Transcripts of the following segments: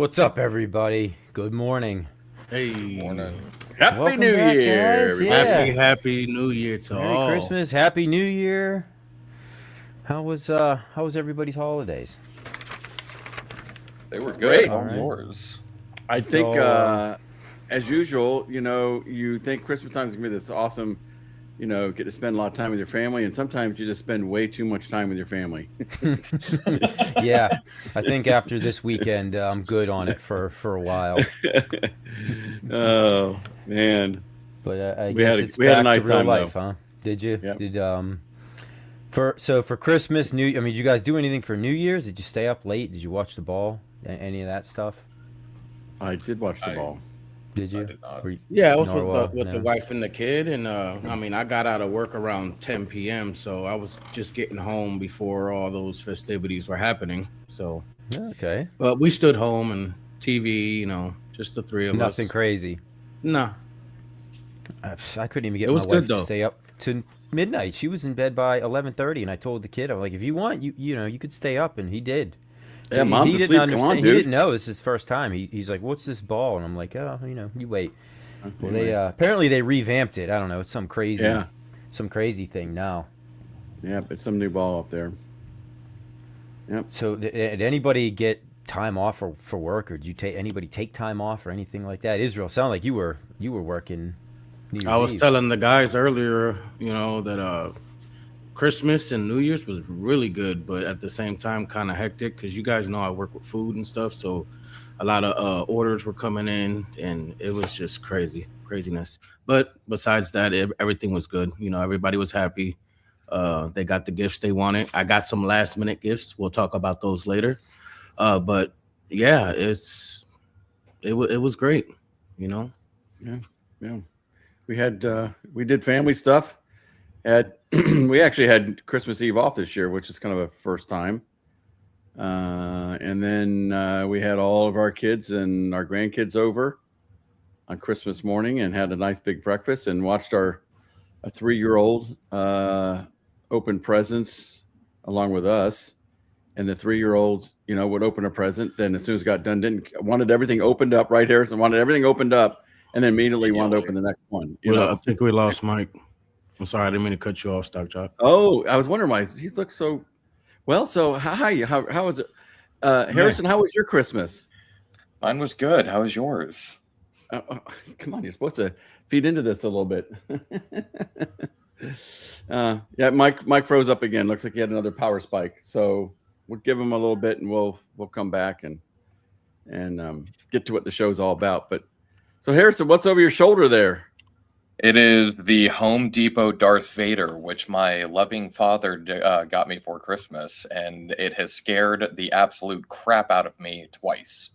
What's up, everybody? Good morning. Hey, Morning. happy Welcome New back, Year, guys. everybody. Yeah. Happy New Year to Merry all. Christmas, Happy New Year. How was everybody's holidays? They were great. good. How All were right. yours? I think, all, as usual, you think Christmas time is gonna be this awesome, get to spend a lot of time with your family, and sometimes you just spend way too much time with your family. Yeah, I think after this weekend, I'm good on it for a while. Oh man, But I we had guess a it's we had a back to nice real time life, though. huh? Did you? Yep. For Christmas, did you guys do anything for New Year's? Did you stay up late? Did you watch the ball? Any of that stuff? I did watch the I ball. Did I you? did not. Yeah, I was Norwell? with the No. wife and the kid, and I got out of work around 10 p.m., so I was just getting home before all those festivities were happening. So, Okay. but we stood home and TV, just the three of Nothing us. crazy. Nah, I couldn't even it get my was good wife to though. stay up to midnight. She was in bed by 11:30, and I told the kid, I'm like, if you want, you could stay up, and he did. Yeah, He mom's didn't asleep. Come on, understand. He dude. didn't know this is his first time. He's like, what's this ball? And I'm like, oh, you wait. Well, they Anyway, apparently they revamped it. I don't know. It's some yeah, crazy thing now. it's some new ball up there. Yep. So did anybody get time off for work, or did you take time off or anything like that? Israel, sound like you were working New I Year's was Eve. telling the guys earlier, that Christmas and New Year's was really good, but at the same time, kind of hectic because you guys know I work with food and stuff, so a lot of orders were coming in, and it was just craziness. But besides that, everything was good. Everybody was happy. They got the gifts they wanted. I got some last minute gifts. We'll talk about those later. But yeah, it was great. You know. Yeah, yeah. We did family stuff. Had we actually had Christmas Eve off this year, which is kind of a first time. And then we had all of our kids and our grandkids over on Christmas morning and had a nice big breakfast and watched a 3-year-old open presents along with us. And the 3-year-old, would open a present. Then as soon as it got done, didn't wanted everything opened up, right, Harrison? Wanted everything opened up, and then immediately wanted to open the next one. I think we lost Mike. I'm sorry, I didn't mean to cut you off, Stock Jock. Oh, I was wondering why he looks so well. So hi, how was it, Harrison? How was your Christmas? Mine was good. How was yours? Come on, you're supposed to feed into this a little bit. Yeah, Mike froze up again. Looks like he had another power spike. So we'll give him a little bit, and we'll come back and get to what the show's all about. But so Harrison, what's over your shoulder there? It is the Home Depot Darth Vader, which my loving father got me for Christmas, and it has scared the absolute crap out of me twice.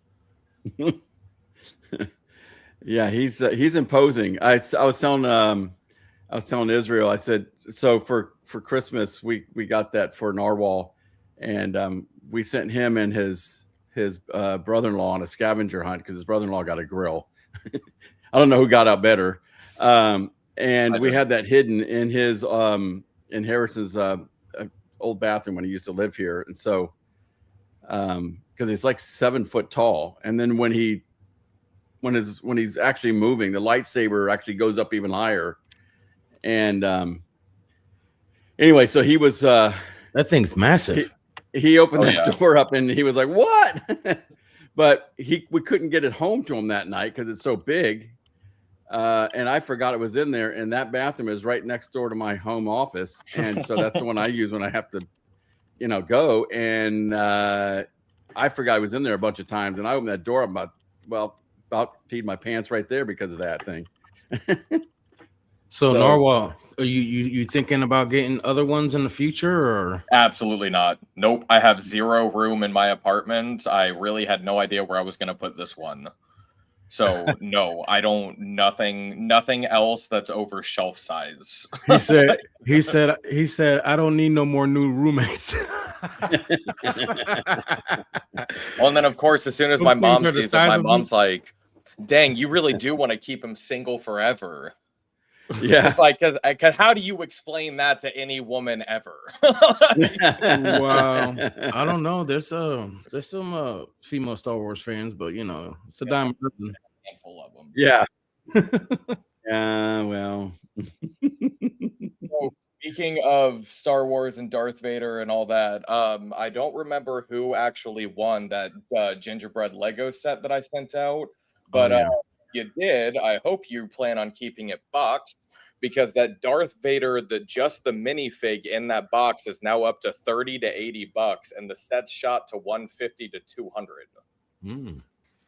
Yeah, he's imposing. I was telling Israel. I said, so for Christmas we got that for Narwhal, and we sent him and his brother-in-law on a scavenger hunt because his brother-in-law got a grill. I don't know who got out better. And we had that hidden in his in Harrison's old bathroom when he used to live here, and so because he's like 7 foot tall, and then when he's actually moving, the lightsaber actually goes up even higher. And anyway, so he was That thing's massive. he opened that door up and he was like, "What?" But we couldn't get it home to him that night because it's so big. And I forgot it was in there, and that bathroom is right next door to my home office, and so that's the one I use when I have to, go. And I forgot it was in there a bunch of times, and I opened that door up about feed my pants right there because of that thing. So Narwhal, are you thinking about getting other ones in the future, or? Absolutely not. Nope. I have 0 room in my apartment. I really had no idea where I was going to put this one. So no, I don't. Nothing else that's over shelf size. He said, I don't need no more new roommates. Well, and then of course, as soon as my mom sees it, my mom's like, "Dang, you really do want to keep him single forever." Yeah. It's like, cause how do you explain that to any woman ever? Well, I don't know. There's some female Star Wars fans, but it's a dime a dozen. Handful of them. Yeah. Yeah. Well. So, speaking of Star Wars and Darth Vader and all that, I don't remember who actually won that gingerbread Lego set that I sent out, but yeah. you did. I hope you plan on keeping it boxed because that Darth Vader, just the minifig in that box is now up to $30 to $80, and the set's shot to 150 to 200.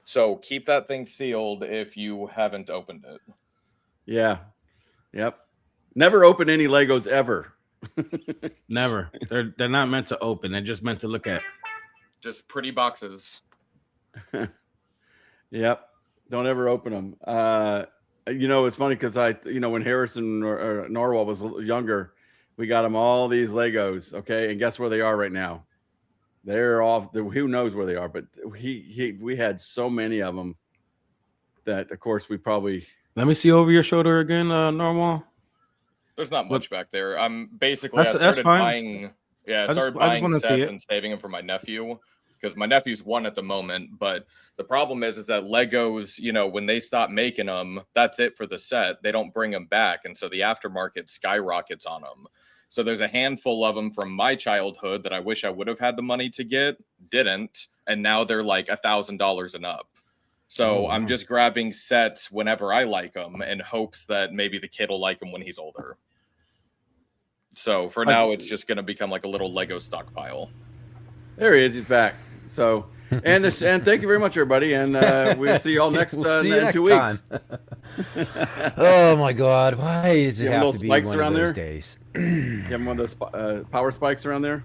So keep that thing sealed if you haven't opened it. Yeah. Yep. Never open any Legos ever. Never. They're not meant to open. They're just meant to look at. Just pretty boxes. Yep. Don't ever open them. It's funny because when Harrison or Narwhal was younger, we got him all these Legos. Okay. And guess where they are right now? They're off. Who knows where they are, but we had so many of them that, of course, we probably. Let me see over your shoulder again, Narwhal. There's not much back there. I'm basically I started buying sets and saving them for my nephew because my nephew's one at the moment. But the problem is that Legos, when they stop making them, that's it for the set. They don't bring them back, and so the aftermarket skyrockets on them. So there's a handful of them from my childhood that I wish I would have had the money to get, didn't, and now they're like $1,000 and up. So I'm just grabbing sets whenever I like them in hopes that maybe the kid will like them when he's older. So for now, it's just going to become like a little Lego stockpile. There he is. He's back. So, and thank you very much, everybody. And we'll see you all next, we'll see you in next 2 time. weeks. Oh my God! Why does it have to be one around of those there? days? You have one of those power spikes around there?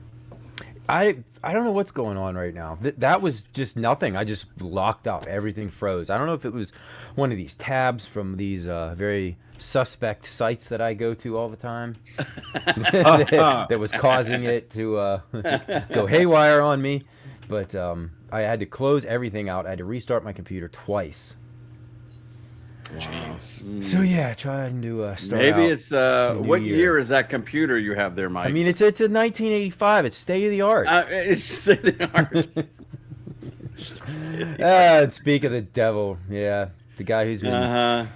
I don't know what's going on right now. That was just nothing. I just locked up. Everything froze. I don't know if it was one of these tabs from these very suspect sites that I go to all the time that was causing it to go haywire on me. But I had to close everything out. I had to restart my computer twice. Jeez. So yeah, trying to start. Maybe out it's what year is that computer you have there, Mike? I mean, it's a 1985. It's state of the art. It's state of the art. And speak of the devil, yeah, the guy who's been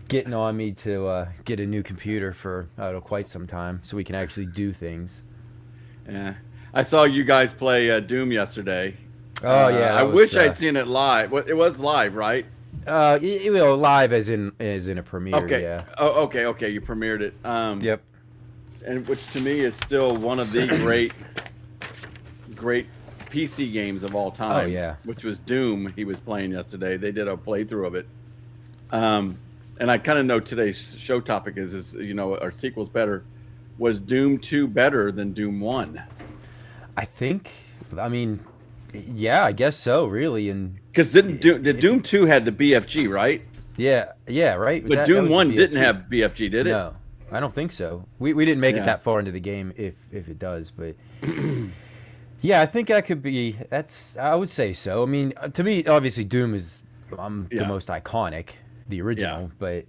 getting on me to get a new computer for quite some time, so we can actually do things. Yeah, I saw you guys play Doom yesterday. Oh yeah, I wish I'd seen it live. It was live, right? Live as in a premiere. Okay. Yeah. Oh, okay. You premiered it. Yep. And which to me is still one of the great PC games of all time. Oh yeah. Which was Doom. He was playing yesterday. They did a playthrough of it. And I kind of know today's show topic is our sequel's better. Was Doom 2 better than Doom 1? I mean, yeah, I guess so. Really, and because Doom 2 had the BFG, right? Yeah, right. But Doom 1 didn't have BFG, did it? No, I don't think so. We didn't make it that far into the game, if it does, but yeah, I think that could be. I would say so. I mean, to me, obviously, Doom is the most iconic, the original, but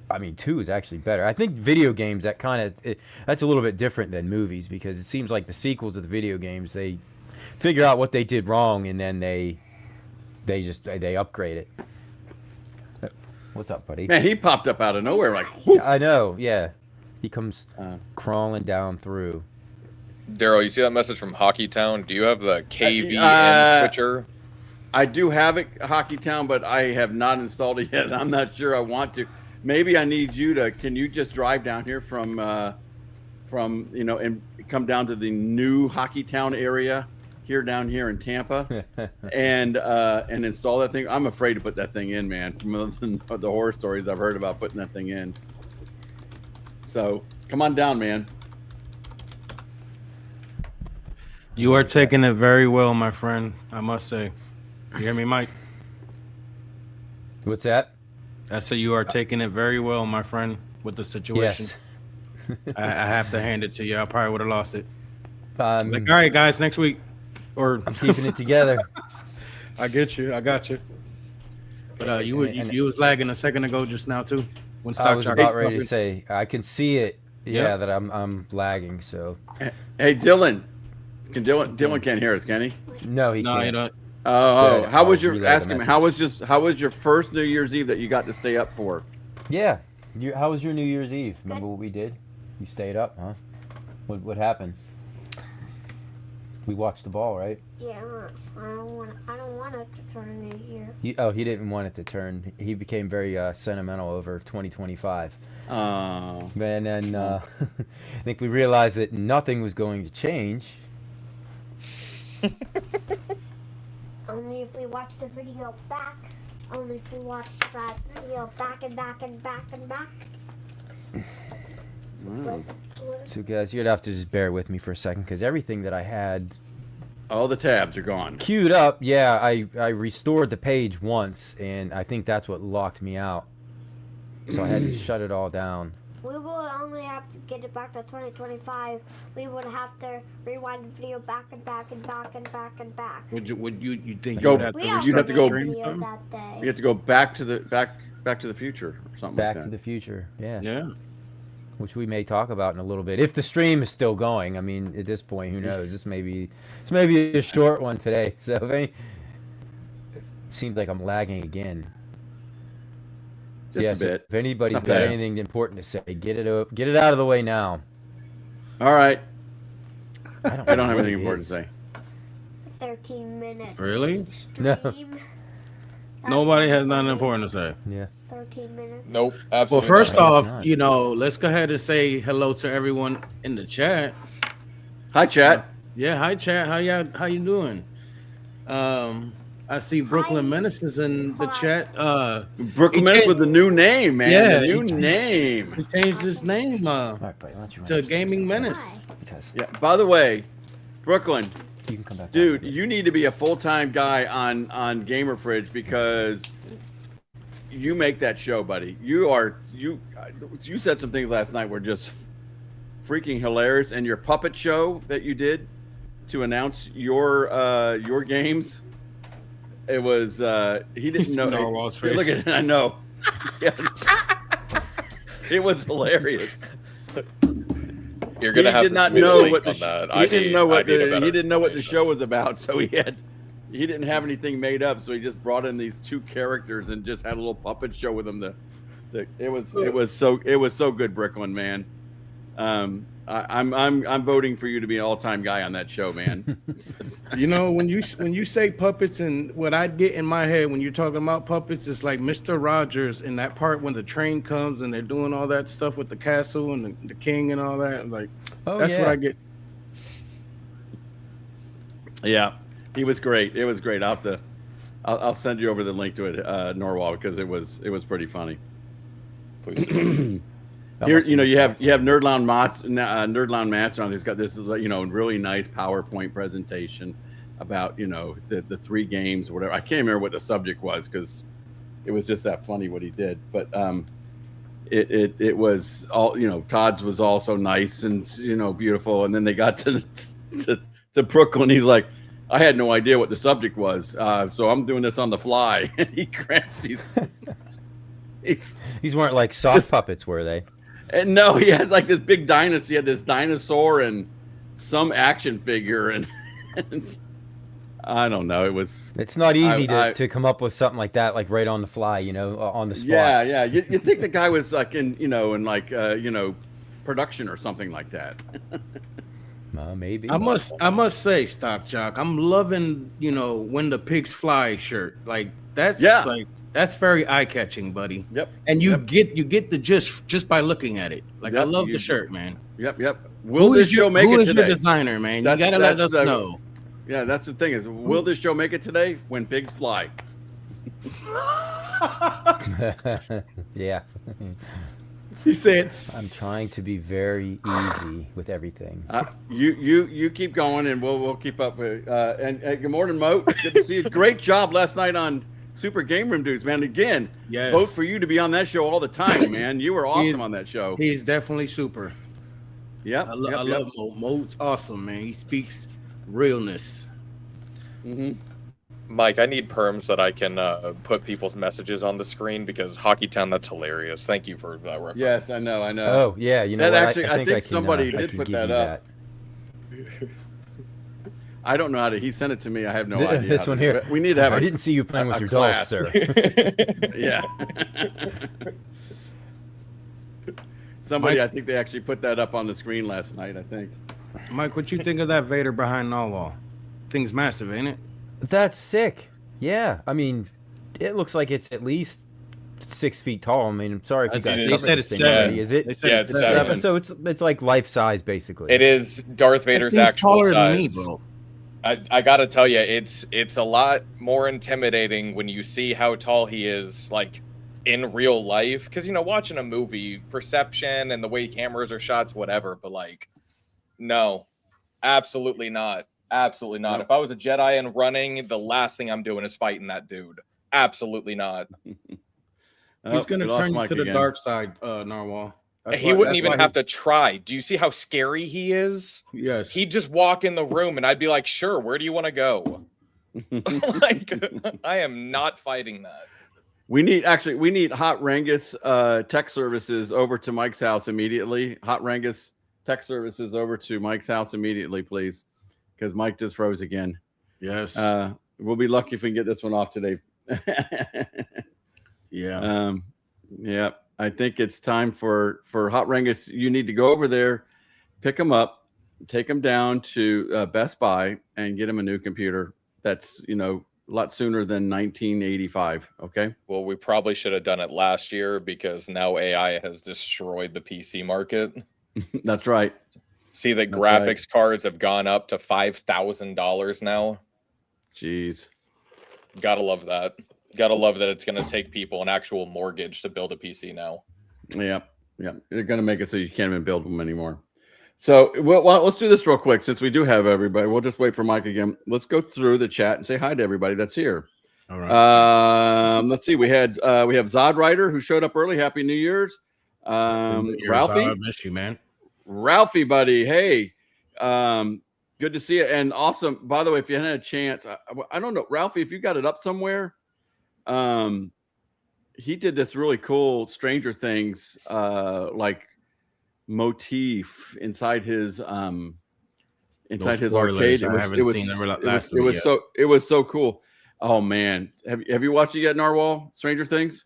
I mean, 2 is actually better. I think video games that's a little bit different than movies because it seems like the sequels of the video games they figure out what they did wrong and then they upgrade it. What's up, buddy? Man, he popped up out of nowhere like. Whoop. I know. Yeah, he comes crawling down through. Daryl, you see that message from Hockey Town? Do you have the KV switcher? I do have it, Hockey Town, but I have not installed it yet. I'm not sure I want to. Maybe I need you to. Can you just drive down here from and come down to the new Hockey Town area down here in Tampa and install that thing? I'm afraid to put that thing in, man, from the horror stories I've heard about putting that thing in. So come on down, man. You are taking it very well, my friend, I must say. You hear me, Mike? What's that? I said you are taking it very well, my friend, with the situation. Yes. I have to hand it to you. I probably would have lost it. All right, guys, next week. Or I'm keeping it together. I get you. I got you. But you was lagging a second ago just now too. When I was Stock about Shark- ready to say I can see it. Yeah, Yeah. that I'm lagging. So Hey, Dylan. Dylan can't hear us, can he? no, he No, can't. you don't. Oh, But how was I'll your? relay the Ask him. How message. was your first New Year's Eve that you got to stay up for? Yeah. How was your New Year's Eve? Remember what we did? You stayed up, huh? What happened? We watched the ball, right? Yeah, I don't want it to turn a new year. He didn't want it to turn. He became very sentimental over 2025. Oh, And then I think we realized that nothing was going to change. Only if we watch the video back. Only if we watch that video back and back and back and back. So guys, you'd have to just bear with me for a second because everything that I had all the tabs are gone. queued up, yeah, I restored the page once, and I think that's what locked me out. So I had to shut it all down. We will only have to get it back to 2025. We would have to rewind the video back and back and back and back and back. Would you think Go- you'd have We to also You'd have to go- made a stream video something? that day. You have to go back to the future or something Back like to that. the Future, yeah. Yeah. Which we may talk about in a little bit if the stream is still going. I mean, at this point, who knows? This may be a short one today. So if any, it seems like I'm lagging again. Just a so bit. if anybody's Not got bad. anything important to say, get it out of the way now. All right. I I don't know have what anything it important is. to say. 13 minutes. Really? Stream. No. Nobody has nothing important to say. Yeah. 13 minutes. Nope. Well, Absolutely. first No, it's off, not. you know, let's go ahead and say hello to everyone in the chat. Hi, chat. Yeah, hi chat. How you doing? I see Brooklyn Hi. Menace is in the Hi. chat. Brooklyn Menace with the new name, man. Yeah, the new he- name. He changed his name All right, buddy, why don't you run to upstairs Gaming now? Menace. Hi. Because Yeah. By the way, Brooklyn, you can come back. dude, after this. you need to be a full-time guy on Gamer Fridge because you make that show, buddy. You said some things last night were just freaking hilarious, and your puppet show that you did to announce your games. It was he didn't He's know. Narwhal's Hey, look face. at it, I know. Yes. It was hilarious. You're gonna He have did to not squeeze know link what on the that. he didn't know what I need a the better he didn't know what the explanation. show was about, so he didn't have anything made up, so he just brought in these two characters and just had a little puppet show with them. It was so good, Brooklyn, man. I'm voting for you to be an all-time guy on that show, man. You know, when you say puppets, and what I get in my head when you're talking about puppets is like Mr. Rogers in that part when the train comes and they're doing all that stuff with the castle and the king and all that. Like Oh, that's what yeah. I get. Yeah, he was great. It was great. I'll send you over the link to it, Norwal, because it was pretty funny. Please do. Here, you know, you have Nerdlound Master on. He's got this really nice PowerPoint presentation about the three games or whatever. I can't remember what the subject was because it was just that funny what he did. But it was all Todd's was also nice and beautiful. And then they got to Brooklyn. He's like, I had no idea what the subject was, so I'm doing this on the fly. And he grabs These weren't like soft puppets, were they? And no, he had like this big dinosaur. He had this dinosaur and some action figure, and I don't know. It was. It's not easy I- to come up with something like that, like right on the fly, on the spot. Yeah. You think the guy was like in production or something like that? Maybe. I must say, Stock Jock, I'm loving when the pigs fly shirt. Like that's very eye catching, buddy. Yep. And you get the gist just by looking at it. Like I Yep, love you the do. shirt, man. Yep. Will this show make who it is today? your designer, man? That's- you gotta let that's us know. Yeah, that's the thing is, will this show make it today? When pigs fly. Yeah. He said, I'm trying to be very easy with everything. You keep going, and we'll keep up with. And good morning, Mo. Good to see you. Great job last night on Super Game Room Dudes, man. Again, Yes. vote for you to be on that show all the time, man. You were awesome He is- on that show. He's definitely super. Yep. I love Mo. Mo's awesome, man. He speaks realness. hmm Mike, I need perms that I can put people's messages on the screen because Hockey Town, that's hilarious. Thank you for that reference. Yes, I know. Oh yeah, you know That what? actually, I think I can, somebody I did can put give that you up. I don't know how to. He sent it to me. I have no that. idea. This how one to do here. it. We need to have. I didn't see you playing with your class. dolls, sir. Yeah. Somebody, Mike- I think they actually put that up on the screen last night. I think. Mike, what you think of that Vader behind Narwhal? Thing's massive, ain't it? That's sick. Yeah, I mean, it looks like it's at least 6 feet tall. I mean, I'm sorry if you guys They covered said this it's thing already. 7. Is it? They said Yeah, it's it's 7. seven. So it's like life size basically. It is Darth Vader's That thing's actual taller size. than me, bro. I gotta tell you, it's a lot more intimidating when you see how tall he is, like in real life. Because watching a movie, perception and the way cameras are shots, whatever. But like, no, absolutely not, absolutely not. Nope. If I was a Jedi and running, the last thing I'm doing is fighting that dude. Absolutely not. He's gonna we lost turn you Mike to the again. dark side, Narwhal. He wouldn't even have to try. Do you see how scary he is? Yes. He'd just walk in the room and I'd be like, sure, where do you want to go? Like, I am not fighting that. We need Hot Rangus tech services over to Mike's house immediately. Hot Rangus tech services over to Mike's house immediately, please, because Mike just froze again. Yes. We'll be lucky if we can get this one off today. Yeah. Yeah. I think it's time for Hot Rangus. You need to go over there, pick them up, take them down to Best Buy, and get them a new computer. That's a lot sooner than 1985. Okay. Well, we probably should have done it last year because now AI has destroyed the PC market. That's right. See that That's graphics cards have gone up to $5,000 now. Jeez. Gotta love that. Gotta love that it's gonna take people an actual mortgage to build a PC now. Yeah. They're going to make it so you can't even build them anymore. So, well, let's do this real quick since we do have everybody. We'll just wait for Mike again. Let's go through the chat and say hi to everybody that's here. All right. Let's see. We have Zod Rider who showed up early. Happy New Year's. Ralphie, I missed you, man. Ralphie, buddy. Hey, good to see you. And awesome. By the way, if you hadn't had a chance, I don't know, Ralphie, if you got it up somewhere, he did this really cool Stranger Things like motif inside his arcade. It was so cool. Oh man, have you watched it yet, Narwhal? Stranger Things?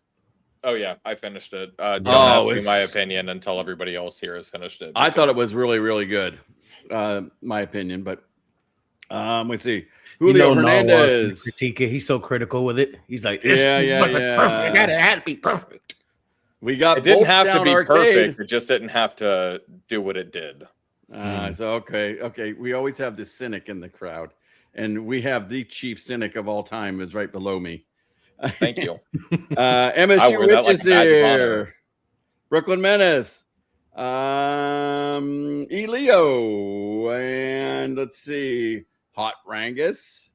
Oh yeah, I finished it. Don't ask me my opinion until everybody else here has finished it. I thought it was really, really good. My opinion, but let's see. Julio Hernandez. Critique it. He's so critical with it. He's like, yeah. Perfect. It had to be perfect. We got it didn't have to Down be Arcade. perfect. It just didn't have to do what it did. So okay. We always have this cynic in the crowd, and we have the chief cynic of all time is right below me. Thank you. MSU Rich is here. Brooklyn Menace. Elio, and let's see, Hot Rangus,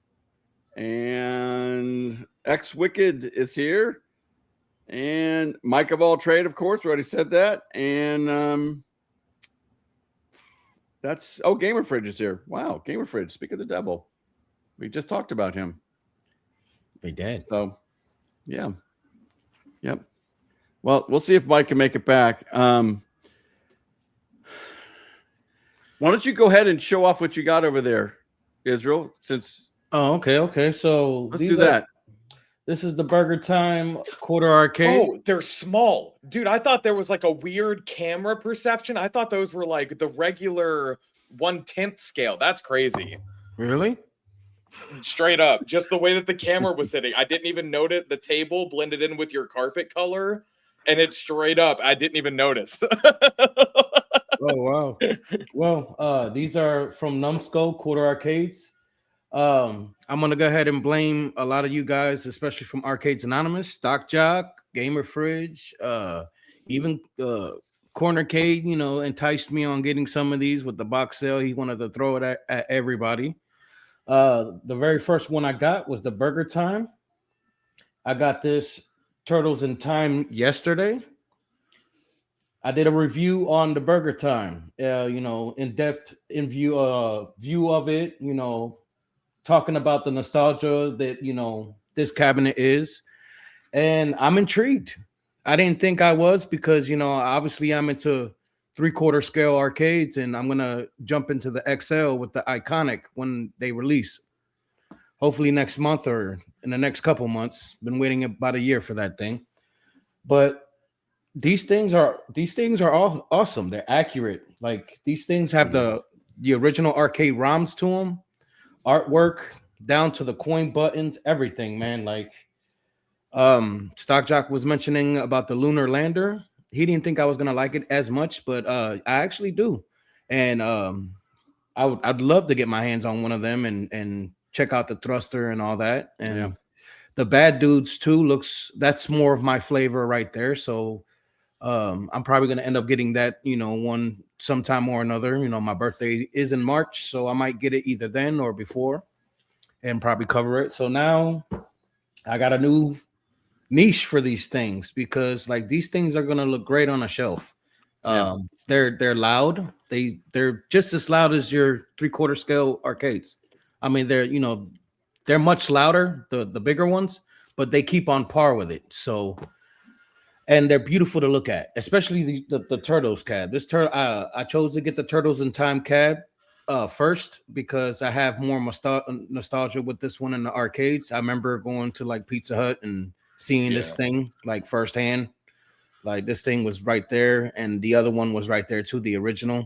and X Wicked is here, and Mike of All Trade, of course. We already said that, and Gamer Fridge is here. Wow, Gamer Fridge. Speak of the devil. We just talked about him. We did. So, yeah, yep. Well, we'll see if Mike can make it back. Why don't you go ahead and show off what you got over there, Israel? Okay. So let's do that. This is the Burger Time quarter arcade. Oh, they're small, dude. I thought there was like a weird camera perception. I thought those were like the regular 1/10 scale. That's crazy. Really? Straight up, just the way that the camera was sitting. I didn't even notice the table blended in with your carpet color, and it's straight up. I didn't even notice. Oh wow. Well, these are from Numbskull Quarter Arcades. I'm gonna go ahead and blame a lot of you guys, especially from Arcades Anonymous, Stock Jock, Gamer Fridge, even Cornercade, enticed me on getting some of these with the box sale. He wanted to throw it at everybody. The very first one I got was the Burger Time. I got this Turtles in Time yesterday. I did a review on the Burger Time, in depth view of it, talking about the nostalgia that this cabinet is, and I'm intrigued. I didn't think I was because obviously I'm into 3/4 scale arcades, and I'm gonna jump into the XL with the iconic when they release. Hopefully next month or in the next couple months. Been waiting about a year for that thing, but these things are all awesome. They're accurate. Like these things have the original arcade ROMs to them, artwork down to the coin buttons, everything, man. Like Stock Jock was mentioning about the lunar lander. He didn't think I was gonna like it as much, but I actually do. And I'd love to get my hands on one of them and check out the thruster and all that. And the Bad Dudes too that's more of my flavor right there. So I'm probably gonna end up getting that, one sometime or another. My birthday is in March, so I might get it either then or before and probably cover it. So now I got a new niche for these things because like these things are gonna look great on a shelf. They're loud. They're just as loud as your 3/4 scale arcades. I mean, they're much louder, the bigger ones, but they keep on par with it. So, and they're beautiful to look at, especially the Turtles cab. I chose to get the Turtles in Time cab first because I have more nostalgia with this one in the arcades. I remember going to like Pizza Hut and seeing this thing like firsthand. Like this thing was right there, and the other one was right there too, the original.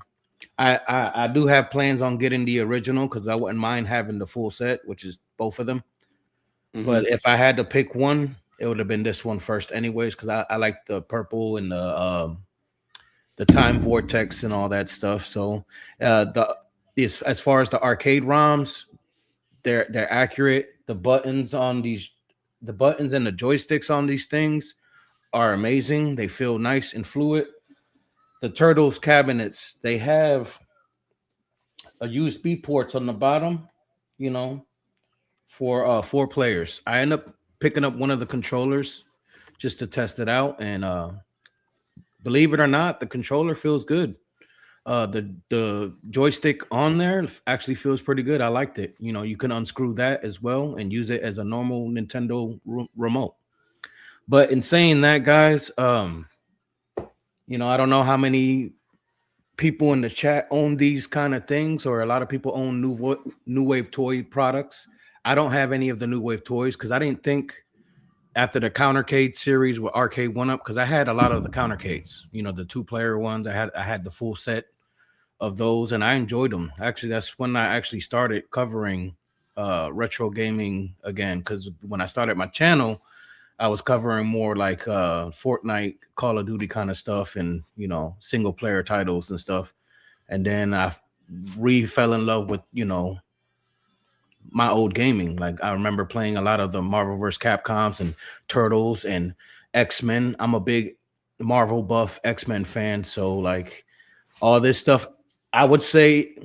I do have plans on getting the original because I wouldn't mind having the full set, which is both of them. But if I had to pick one, it would have been this one first, anyways, because I like the purple and the time vortex and all that stuff. So as far as the arcade ROMs, they're accurate. The buttons and the joysticks on these things are amazing. They feel nice and fluid. The Turtles cabinets, they have a USB ports on the bottom, for 4 players. I end up picking up one of the controllers just to test it out, and believe it or not, the controller feels good. The joystick on there actually feels pretty good. I liked it. You can unscrew that as well and use it as a normal Nintendo remote. But in saying that, guys, I don't know how many people in the chat own these kind of things, or a lot of people own new wave toy products. I don't have any of the new wave toys because I didn't think after the Countercade series with Arcade 1-Up, because I had a lot of the Countercades, the 2-player ones. I had the full set of those, and I enjoyed them. Actually, that's when I actually started covering retro gaming again, because when I started my channel, I was covering more like Fortnite, Call of Duty kind of stuff, and single player titles and stuff. And then I fell in love with my old gaming. Like I remember playing a lot of the Marvel vs. Capcoms and Turtles and X-Men. I'm a big Marvel buff, X-Men fan. So like all this stuff, I would say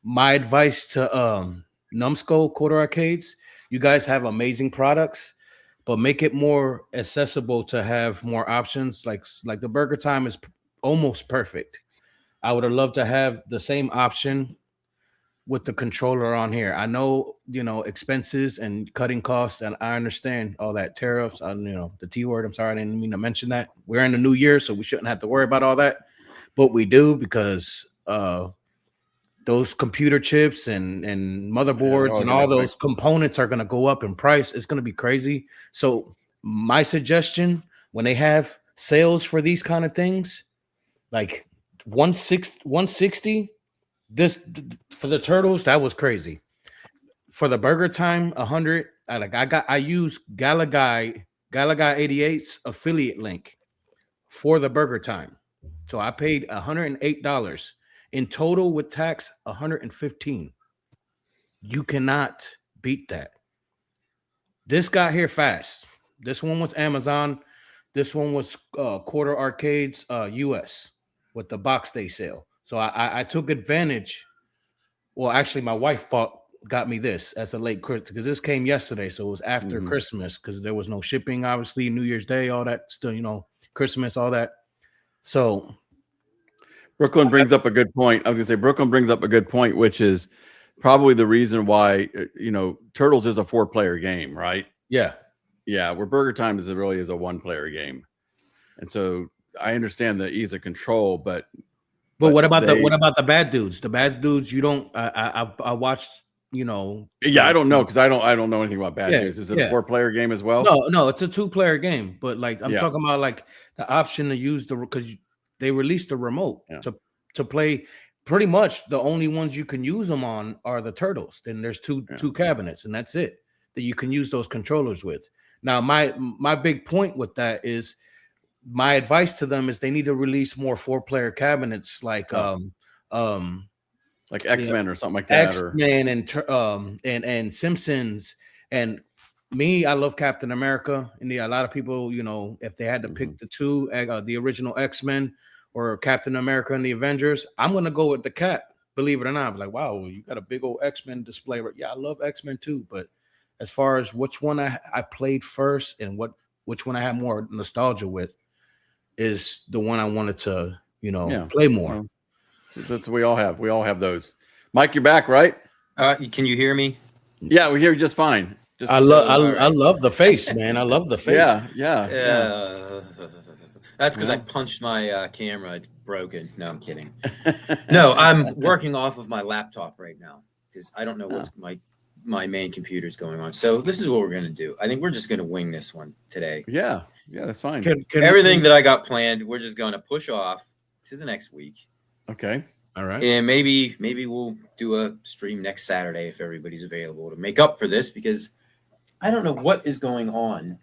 my advice to Numbskull Quarter Arcades, you guys have amazing products, but make it more accessible to have more options. Like the Burger Time is almost perfect. I would have loved to have the same option with the controller on here. I know, expenses and cutting costs, and I understand all that tariffs, the T word. I'm sorry, I didn't mean to mention that. We're in the new year, so we shouldn't have to worry about all that. But we do because those computer chips and motherboards and all those components are going to go up in price. It's going to be crazy. So my suggestion, when they have sales for these kind of things, like 160, this for the Turtles, that was crazy. For the Burger Time, 100. I use Galagai 88's affiliate link for the Burger Time. So I paid $108. In total with tax, $115. You cannot beat that. This got here fast. This one was Amazon. This one was Quarter Arcades US with the box day sale. So I took advantage. Well, actually, my wife got me this as a late Christmas because this came yesterday. So it was after Christmas because there was no shipping, obviously, New Year's Day, all that still, Christmas, all that. So Brooklyn brings up a good point. I was gonna say Brooklyn brings up a good point, which is probably the reason why Turtles is a 4-player game, right? Yeah. Yeah, where Burger Time is a 1-player game, and so I understand the ease of control, but what about the bad dudes? The bad dudes, you don't. I watched. Yeah, I don't know because I don't know anything about bad dudes. Is it a 4-player game as well? No, it's a 2-player game, but like I'm talking about like the option to use because they released the remote to play. Pretty much the only ones you can use them on are the Turtles. Then there's two cabinets, and that's it that you can use those controllers with. Now, my big point with that is my advice to them is they need to release more 4-player cabinets like X-Men or something like that. X-Men and Simpsons. And me, I love Captain America. And a lot of people, if they had to pick the two, the original X-Men or Captain America and the Avengers, I'm gonna go with the Cap. Believe it or not, I'm like, wow, you got a big old X-Men display. Yeah, I love X-Men too, but as far as which one I played first and which one I have more nostalgia with is the one I wanted to, play more. That's what we all have. We all have those. Mike, you're back, right? Can you hear me? Yeah, we hear you just fine. I love the face, man. I love the face. Yeah. That's because I punched my camera. It's broken. No, I'm kidding. No, I'm working off of my laptop right now because I don't know what's my main computer's going on. So this is what we're going to do. I think we're just going to wing this one today. Yeah, that's fine. Everything that I got planned, we're just going to push off to the next week. Okay. All right. And maybe we'll do a stream next Saturday if everybody's available to make up for this because I don't know what is going on.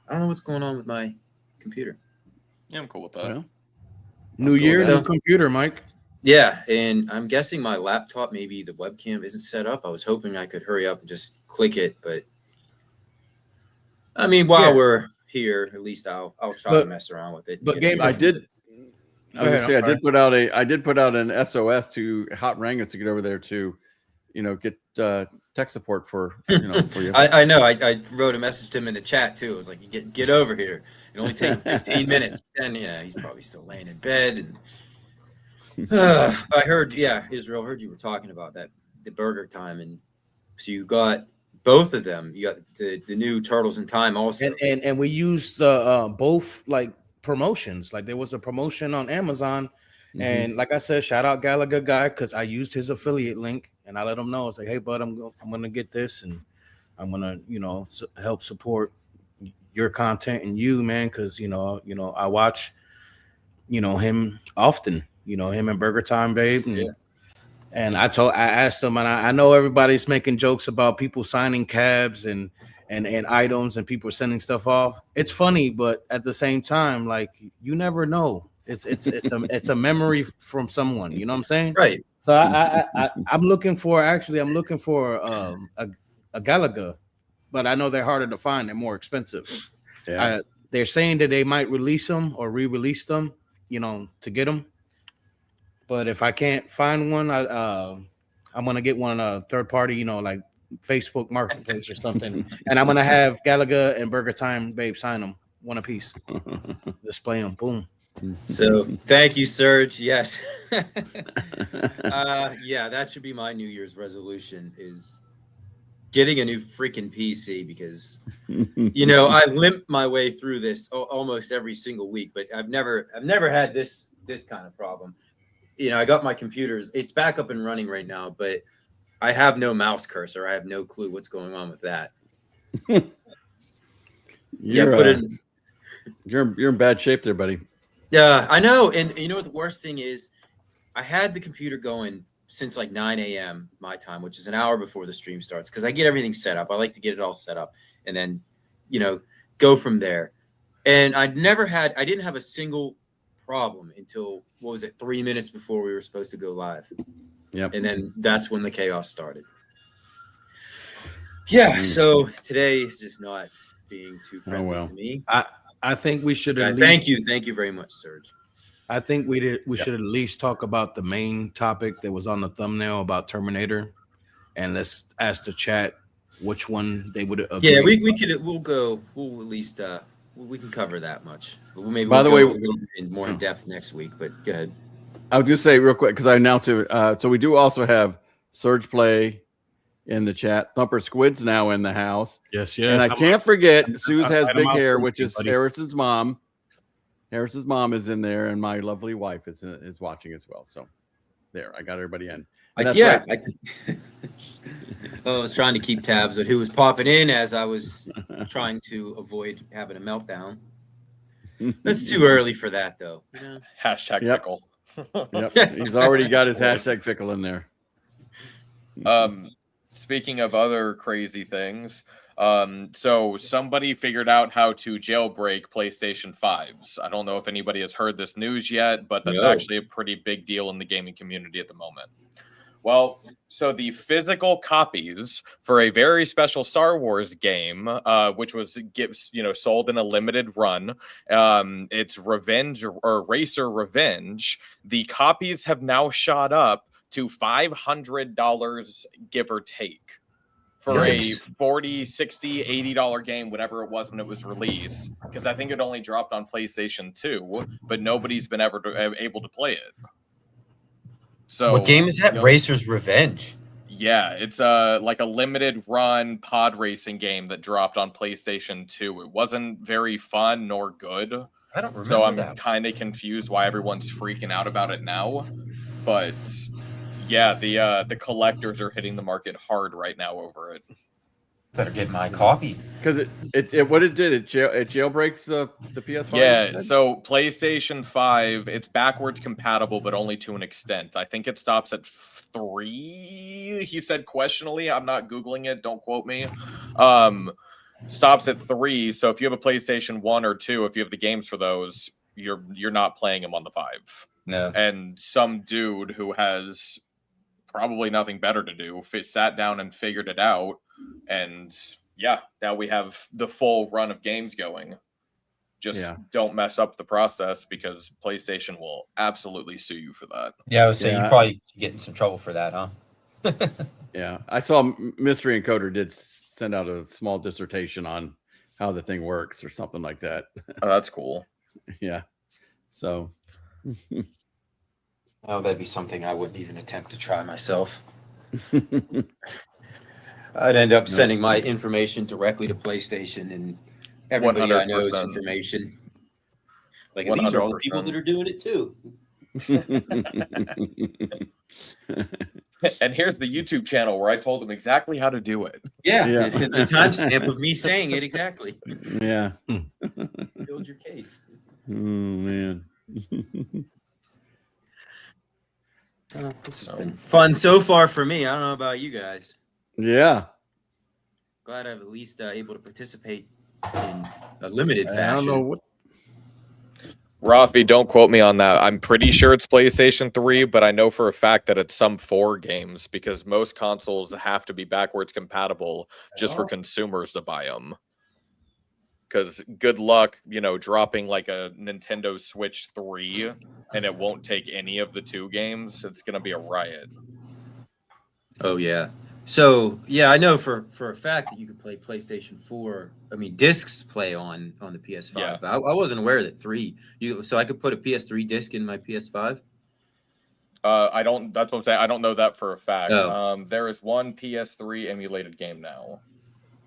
I don't know what's going on with my computer. Yeah, I'm cool with that. New Year, new computer, Mike. Yeah, and I'm guessing my laptop, maybe the webcam isn't set up. I was hoping I could hurry up and just click it, but I mean, while we're here, at least I'll try to mess around with it. But Gabe, I did put out an SOS to Hot Rangus to get over there to, get tech support for you. I know. I wrote a message to him in the chat too. It was like, get over here. It only takes 15 minutes. And he's probably still laying in bed. And I heard, Israel, heard you were talking about the Burger Time, and so you got both of them. You got the new Turtles in Time also, and we used the both like promotions. Like there was a promotion on Amazon, and like I said, shout out Gallagher guy because I used his affiliate link. And I let them know. It's like, hey, bud, I'm gonna get this, and I'm gonna, help support your content and you, man, because I watch, him often, him and Burger Time, babe, and I asked him, and I know everybody's making jokes about people signing cabs and items and people sending stuff off. It's funny, but at the same time, like you never know. It's a memory from someone. You know what I'm saying? Right. So I'm looking for a Galaga, but I know they're harder to find. They're more expensive. Yeah. They're saying that they might release them or re-release them, to get them. But if I can't find one, I'm gonna get one third party, like Facebook Marketplace or something, and I'm gonna have Galaga and Burger Time, babe, sign them one apiece, display them, boom. So thank you, Serge. Yes. That should be my New Year's resolution is getting a new freaking PC because, I limp my way through this almost every single week, but I've never had this kind of problem. I got my computers. It's back up and running right now, but I have no mouse cursor. I have no clue what's going on with that. You're in bad shape there, buddy. Yeah, I know. And you know what the worst thing is? I had the computer going since like 9 a.m. my time, which is an hour before the stream starts, because I get everything set up. I like to get it all set up and then, go from there. And I didn't have a single problem until, 3 minutes before we were supposed to go live. Yep. And then that's when the chaos started. Yeah, so today is just not being too friendly to me. I think we should. Thank you very much, Serge. I think we should at least talk about the main topic that was on the thumbnail about Terminator, and let's ask the chat which one they would. Yeah, we'll at least we can cover that much. Maybe by the way, more in depth next week. But go ahead. I was just say real quick because I announced it. So we do also have Surge Play in the chat. Thumper Squid's now in the house. Yes. And I can't forget, Suze has big mouse hair, for which you, is buddy. Harrison's mom. Harrison's mom is in there, and my lovely wife is watching as well. So there, I got everybody in. And that's right. I was trying to keep tabs of who was popping in as I was trying to avoid having a meltdown. It's too early for that, though. You know? Hashtag Yep. pickle. Yep, he's already got his hashtag pickle in there. Speaking of other crazy things, so somebody figured out how to jailbreak PlayStation 5s. I don't know if anybody has heard this news yet, but that's actually a pretty big deal in the gaming community at the moment. Well, so the physical copies for a very special Star Wars game, which was sold in a limited run, it's Revenge or Racer Revenge. The copies have now shot up to $500, give or take, for a $40, $60, $80 game, whatever it was when it was released. Because I think it only dropped on PlayStation 2, but nobody's been able to play it. So what game is that? Racer's Revenge. Yeah, it's like a limited run pod racing game that dropped on PlayStation 2. It wasn't very fun nor good. I don't remember So I'm that. kind of confused why everyone's freaking out about it now. But yeah, the collectors are hitting the market hard right now over it. Better get my copy. Because what it did, it jailbreaks the PS5. Yeah, so PlayStation 5, it's backwards compatible, but only to an extent. I think it stops at 3. He said questionably. I'm not Googling it. Don't quote me. Stops at 3. So if you have a PlayStation 1 or 2, if you have the games for those, you're not playing them on the 5. No. And some dude who has probably nothing better to do sat down and figured it out. And yeah, now we have the full run of games going. Just don't mess up the process, because PlayStation will absolutely sue you for that. Yeah, I was saying you probably get in some trouble for that, huh? Yeah, I saw Mystery Encoder did send out a small dissertation on how the thing works or something like that. Oh, that's cool. Yeah. So. Oh, that'd be something I wouldn't even attempt to try myself. I'd end up sending my information directly to PlayStation and everybody 100%. I know's information. Like, these are all the people that are doing it too. And here's the YouTube channel where I told them exactly how to do it. Yeah. The timestamp of me saying it exactly. Yeah. Build your case. Oh, man. This has been fun so far for me. I don't know about you guys. Yeah. Glad I'm at least able to participate in a limited fashion. I don't know what. Rafi, don't quote me on that. I'm pretty sure it's PlayStation 3, but I know for a fact that it's some 4 games, because most consoles have to be backwards compatible just for consumers to buy them. Because good luck, dropping like a Nintendo Switch 3 and it won't take any of the 2 games. It's going to be a riot. Oh, yeah. So, yeah, I know for a fact that you could play PlayStation 4. I mean, discs play on the PS5. Yeah. But I wasn't aware that 3. So I could put a PS3 disc in my PS5? I don't. That's what I'm saying. I don't know that for a fact. Oh. There is one PS3 emulated game now.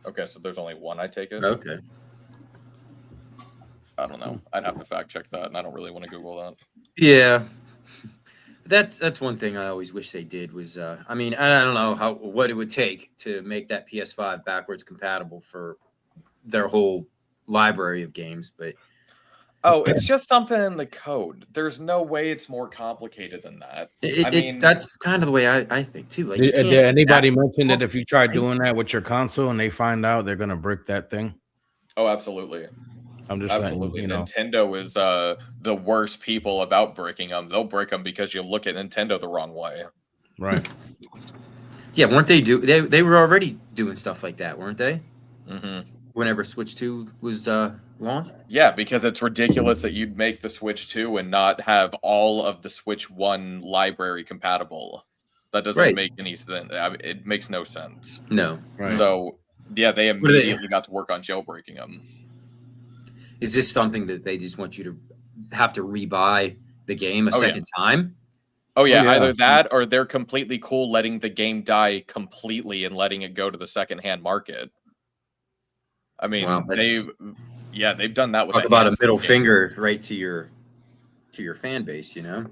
Okay, so there's only one, I take it? Okay. I don't know. I'd have to fact check that, and I don't really want to Google that. Yeah. That's one thing I always wish they did was, I mean, I don't know what it would take to make that PS5 backwards compatible for their whole library of games, but. Oh, it's just something in the code. There's no way it's more complicated than that. I mean, that's kind of the way I think too. Like, Did anybody mention that if you try doing that with your console and they find out, they're gonna brick that thing? Oh, absolutely. I'm just absolutely. letting, Nintendo is the worst people about breaking them. They'll break them because you look at Nintendo the wrong way. Right. Yeah, weren't they they were already doing stuff like that, weren't they? Mm-hmm. Whenever Switch 2 was launched. Yeah, because it's ridiculous that you'd make the Switch 2 and not have all of the Switch 1 library compatible. That doesn't make any sense. It makes no sense. No. Right. So yeah, they immediately got to work on jailbreaking them. Is this something that they just want you to have to rebuy the game a second time? Oh yeah, yeah. either that or they're completely cool letting the game die completely and letting it go to the secondhand market. I mean, Wow, they've done that with talk about a handful middle of games. finger right to your fan base, you know.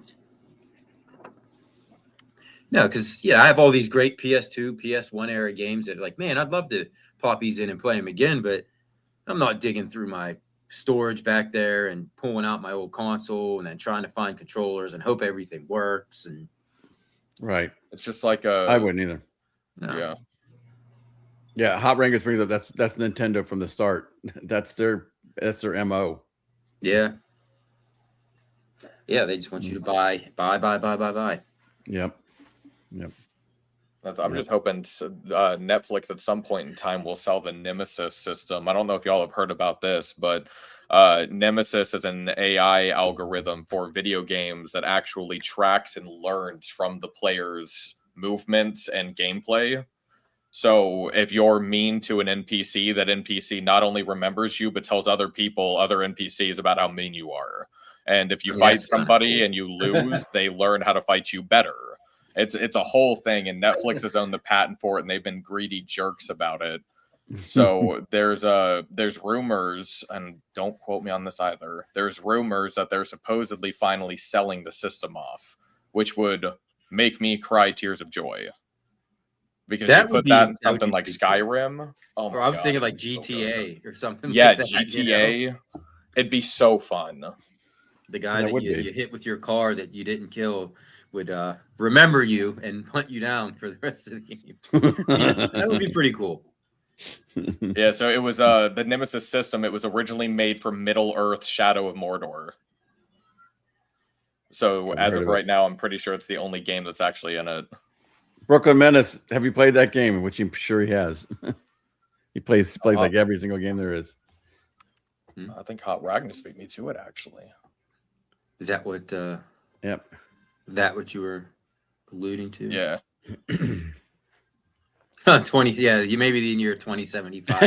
No, because I have all these great PS2, PS1 era games that are like, man, I'd love to pop these in and play them again, but I'm not digging through my storage back there and pulling out my old console and then trying to find controllers and hope everything works. And Right. It's just like I wouldn't either. Yeah. Yeah, Hot Rangus brings up that's Nintendo from the start. That's their MO. Yeah, they just want you to buy. Yep. I'm just hoping Netflix at some point in time will sell the Nemesis system. I don't know if y'all have heard about this, but Nemesis is an AI algorithm for video games that actually tracks and learns from the player's movements and gameplay. So if you're mean to an NPC, that NPC not only remembers you, but tells other NPCs about how mean you are. And if you fight somebody and you lose, they learn how to fight you better. It's a whole thing, and Netflix has owned the patent for it, and they've been greedy jerks about it. So there's rumors, and don't quote me on this either. There's rumors that they're supposedly finally selling the system off, which would make me cry tears of joy. Because you put that in something like Skyrim. Oh my or I was God, thinking like GTA or something. Yeah, like that, GTA. It'd be so fun. The guy that you hit with your car that you didn't kill would remember you and hunt you down for the rest of the game. That would be pretty cool. Yeah, so it was the Nemesis system. It was originally made for Middle Earth Shadow of Mordor. So as of right now, I'm pretty sure it's the only game that's actually in it. Brooklyn Menace, have you played that game? Which I'm sure he has. He plays like every single game there is. I think Hot Ragnar beat me to it, actually. Is that what? Yep. That what you were alluding to? Yeah. 20. Yeah, you maybe in year 2075.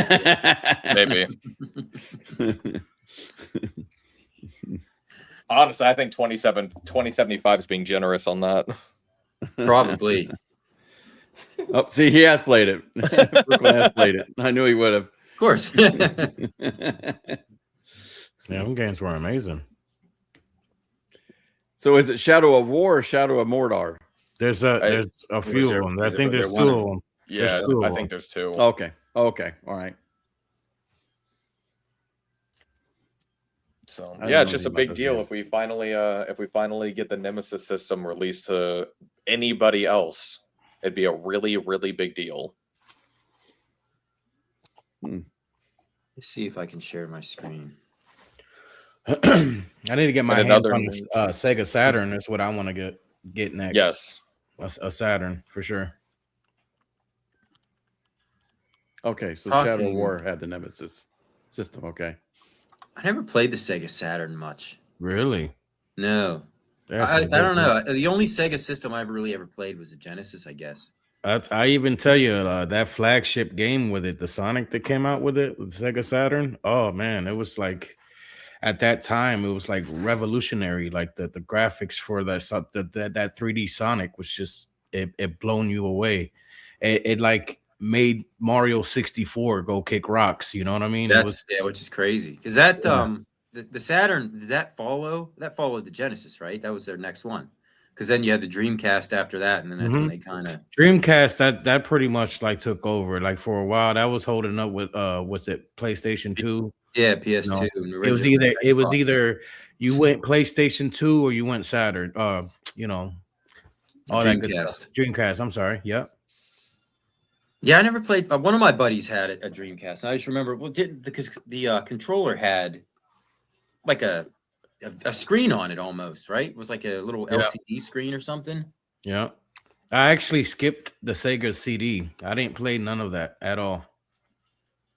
Maybe. Honestly, I think 2075 is being generous on that. Probably. Oh, see, he has played it. Brooklyn has played it. I knew he would have. Of course. Yeah, them games were amazing. So is it Shadow of War or Shadow of Mordor? There's a few of them. I think there's two of them. Yeah, I think there's two. Okay. All right. So yeah, it's just a big deal if we finally get the Nemesis system released to anybody else. It'd be a really, really big deal. Let's see if I can share my screen. I need to get my hands on the Sega Saturn. That's what I want to get next. Yes, a Saturn for sure. Okay, so Shadow of War had the Nemesis system. Okay, I never played the Sega Saturn much. Really? No. I don't know. The only Sega system I ever played was the Genesis, I guess. I even tell you that flagship game with it, the Sonic that came out with it, with Sega Saturn. Oh man, it was like at that time it was like revolutionary. Like the graphics for that 3D Sonic was just it blown you away. It like made Mario 64 go kick rocks. You know what I mean? Which is crazy because that the Saturn, did that follow? That followed the Genesis, right? That was their next one. Because then you had the Dreamcast after that, and then that's when they kind of Dreamcast that pretty much like took over. Like for a while, that was holding up with was it PlayStation 2? Yeah, PS2. No, it was either you went PlayStation 2 or you went Saturn. You know, all that good stuff. Dreamcast. I'm sorry. Yep. Yeah, I never played. One of my buddies had a Dreamcast. And I just remember because the controller had like a screen on it almost, right? It was like a little LCD screen or something. Yeah. I actually skipped the Sega CD. I didn't play none of that at all.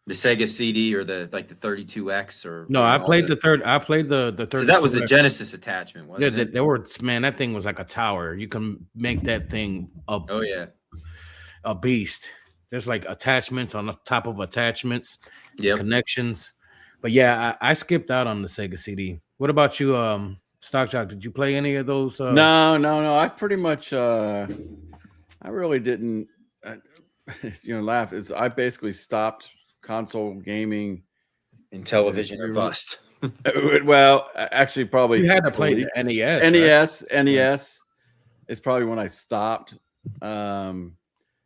The Sega CD or the 32X or no, I played the 32X. So that was the Genesis attachment, wasn't it? There were, man, that thing was like a tower. You can make that thing a beast. There's like attachments on the top of attachments, connections. But yeah, I skipped out on the Sega CD. What about you, Stock Jock, did you play any of those? No. I pretty much, I really didn't, laugh. I basically stopped console gaming. And television or bust. Well, actually, probably You had to play the NES. NES is probably when I stopped. Not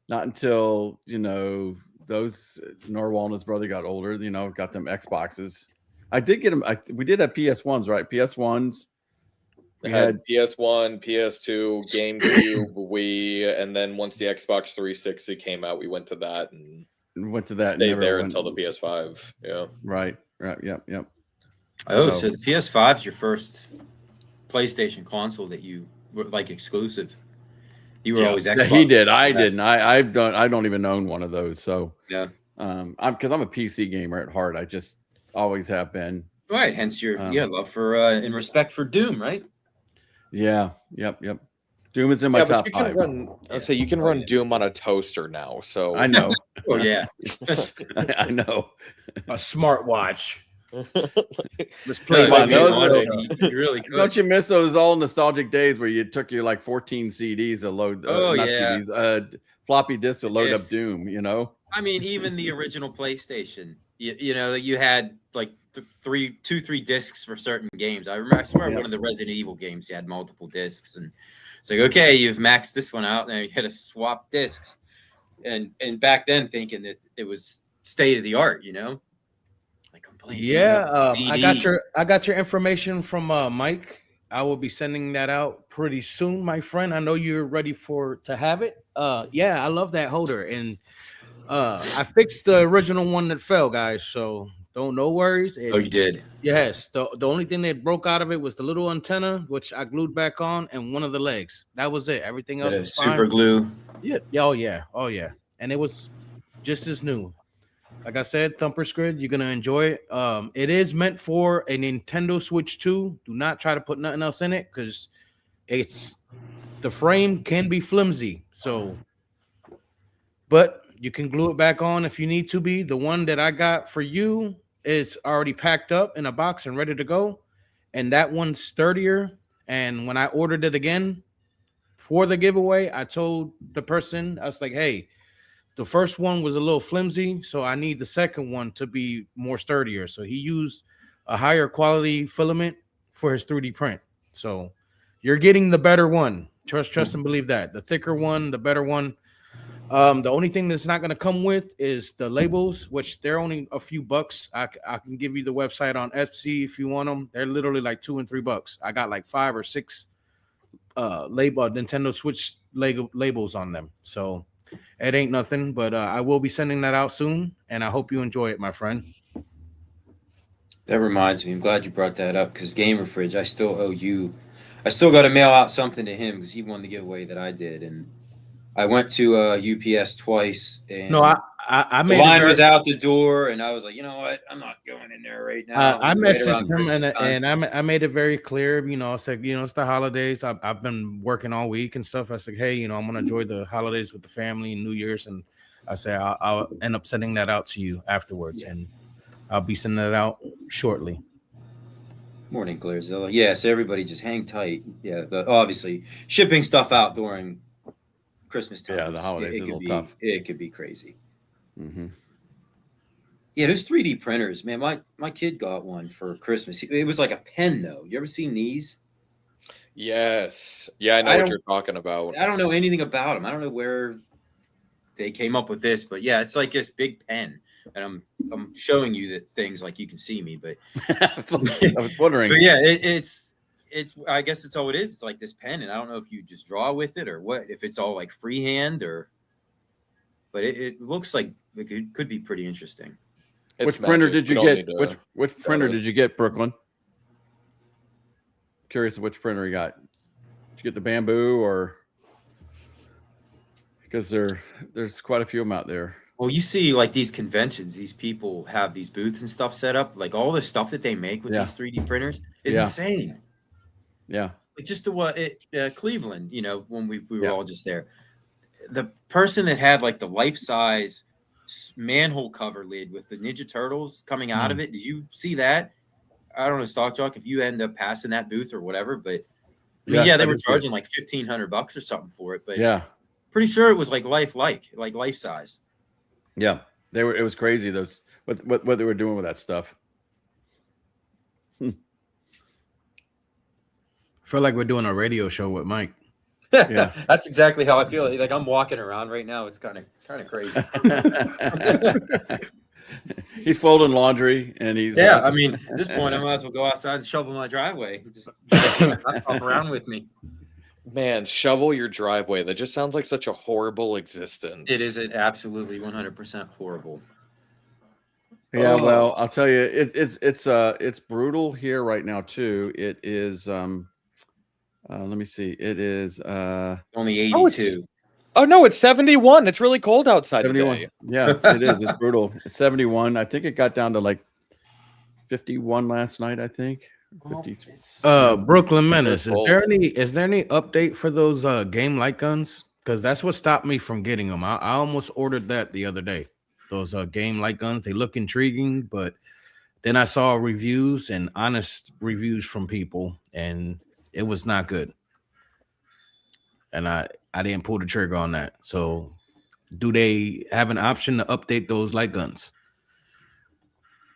until those Norwal and his brother got older. Got them Xboxes. I did get them. We did have PS1s, right? PS1s. We had PS1, PS2, GameCube, Wii, and then once the Xbox 360 came out, we went to that and stayed there until the PS5. Yeah. Right. Yep. Oh, so the PS5 is your first PlayStation console that you were like exclusive. You were always Xbox. He did. I didn't. I don't even own one of those. So yeah. Because I'm a PC gamer at heart. I just always have been. Right. Hence your love for and respect for Doom, right? Yeah. Yep. Doom is in my top 5. I'd say you can run Doom on a toaster now. So I know. Oh yeah. I know. A smartwatch. Let's play. You really could. Don't you miss those all nostalgic days where you took your like 14 CDs to load? CDs, floppy disks to load up Doom. I mean, even the original PlayStation. You had like 3 discs for certain games. I swear one of the Resident Evil games you had multiple discs, and it's like, okay, you've maxed this one out, and you had to swap discs. And back then, thinking that it was state of the art, like complaining. Yeah, I got your information from Mike. I will be sending that out pretty soon, my friend. I know you're ready to have it. Yeah, I love that holder, and I fixed the original one that fell, guys. So no worries. You did? Yes. The only thing that broke out of it was the little antenna, which I glued back on, and one of the legs. That was it. Everything else was super fine. glue. Yeah. Oh yeah. And it was just as new. Like I said, Thumper Squid, you're gonna enjoy it. It is meant for a Nintendo Switch 2. Do not try to put nothing else in it because the frame can be flimsy. So, but you can glue it back on if you need to be. The one that I got for you is already packed up in a box and ready to go. And that one's sturdier. And when I ordered it again for the giveaway, I told the person, I was like, hey, the first one was a little flimsy, so I need the second one to be more sturdier. So he used a higher quality filament for his 3D print. So you're getting the better one. Trust and believe that. The thicker one, the better one. The only thing that's not going to come with is the labels, which they're only a few bucks. I can give you the website on Etsy if you want them. They're literally like $2 and $3. I got like 5 or 6 Nintendo Switch labels on them. So it ain't nothing, but I will be sending that out soon, and I hope you enjoy it, my friend. That reminds me. I'm glad you brought that up because Gamer Fridge, I still owe you. I still got to mail out something to him because he won the giveaway that I did, and I went to UPS twice, and I made the line was out the door, and I was like, you know what, I'm not going in there right now. I messaged him, and I made it very clear. I said, it's the holidays. I've been working all week and stuff. I said, hey, I'm gonna enjoy the holidays with the family and New Year's, and I said I'll end up sending that out to you afterwards, and I'll be sending that out shortly. Morning, Clairzilla. Yeah, so everybody just hang tight. Yeah, but obviously shipping stuff out during Christmas time. Yeah, the holidays is a little tough. It could be crazy. Mm-hmm. Yeah, those 3D printers, man. My kid got one for Christmas. It was like a pen, though. You ever seen these? Yes. Yeah, I know what you're talking about. I don't know anything about them. I don't know where they came up with this, but yeah, it's like this big pen, and I'm showing you that things like you can see me, but I was wondering. But yeah, it's I guess it's all it is. It's like this pen, and I don't know if you just draw with it or what. If it's all like freehand but it looks like it could be pretty interesting. Which printer did you get? Which printer did you get, Brooklyn? Curious which printer you got. Did you get the Bamboo or? Because there's quite a few of them out there. Well, you see, like these conventions, these people have these booths and stuff set up. Like all the stuff that they make with these 3D printers is insane. Yeah. Like just Cleveland, when we were all just there. The person that had like the life-size manhole cover lid with the Ninja Turtles coming out of it, did you see that? I don't know, stock jock, if you end up passing that booth or whatever, but I mean, yeah, they were charging like $1,500 or something for it, but yeah, pretty sure it was like life size. yeah, they were. It was crazy. Those what they were doing with that stuff. I feel like we're doing a radio show with Mike. Yeah. That's exactly how I feel. Like I'm walking around right now. It's kind of crazy. He's folding laundry, and he's I mean, at this point, I might as well go outside and shovel my driveway. Just walk around with me. Man, shovel your driveway. That just sounds like such a horrible existence. It is absolutely 100% horrible. Yeah, well, I'll tell you, it's brutal here right now too. It is let me see. It is Only 82. Oh no, it's 71. It's really cold outside 71. today. Yeah, it is. It's brutal. It's 71. I think it got down to like 51 last night, I think. 50. Brooklyn Menace. Is there any update for those game light guns? Because that's what stopped me from getting them. I almost ordered that the other day. Those game light guns, they look intriguing, but then I saw reviews and honest reviews from people, and it was not good. And I didn't pull the trigger on that. So do they have an option to update those light guns?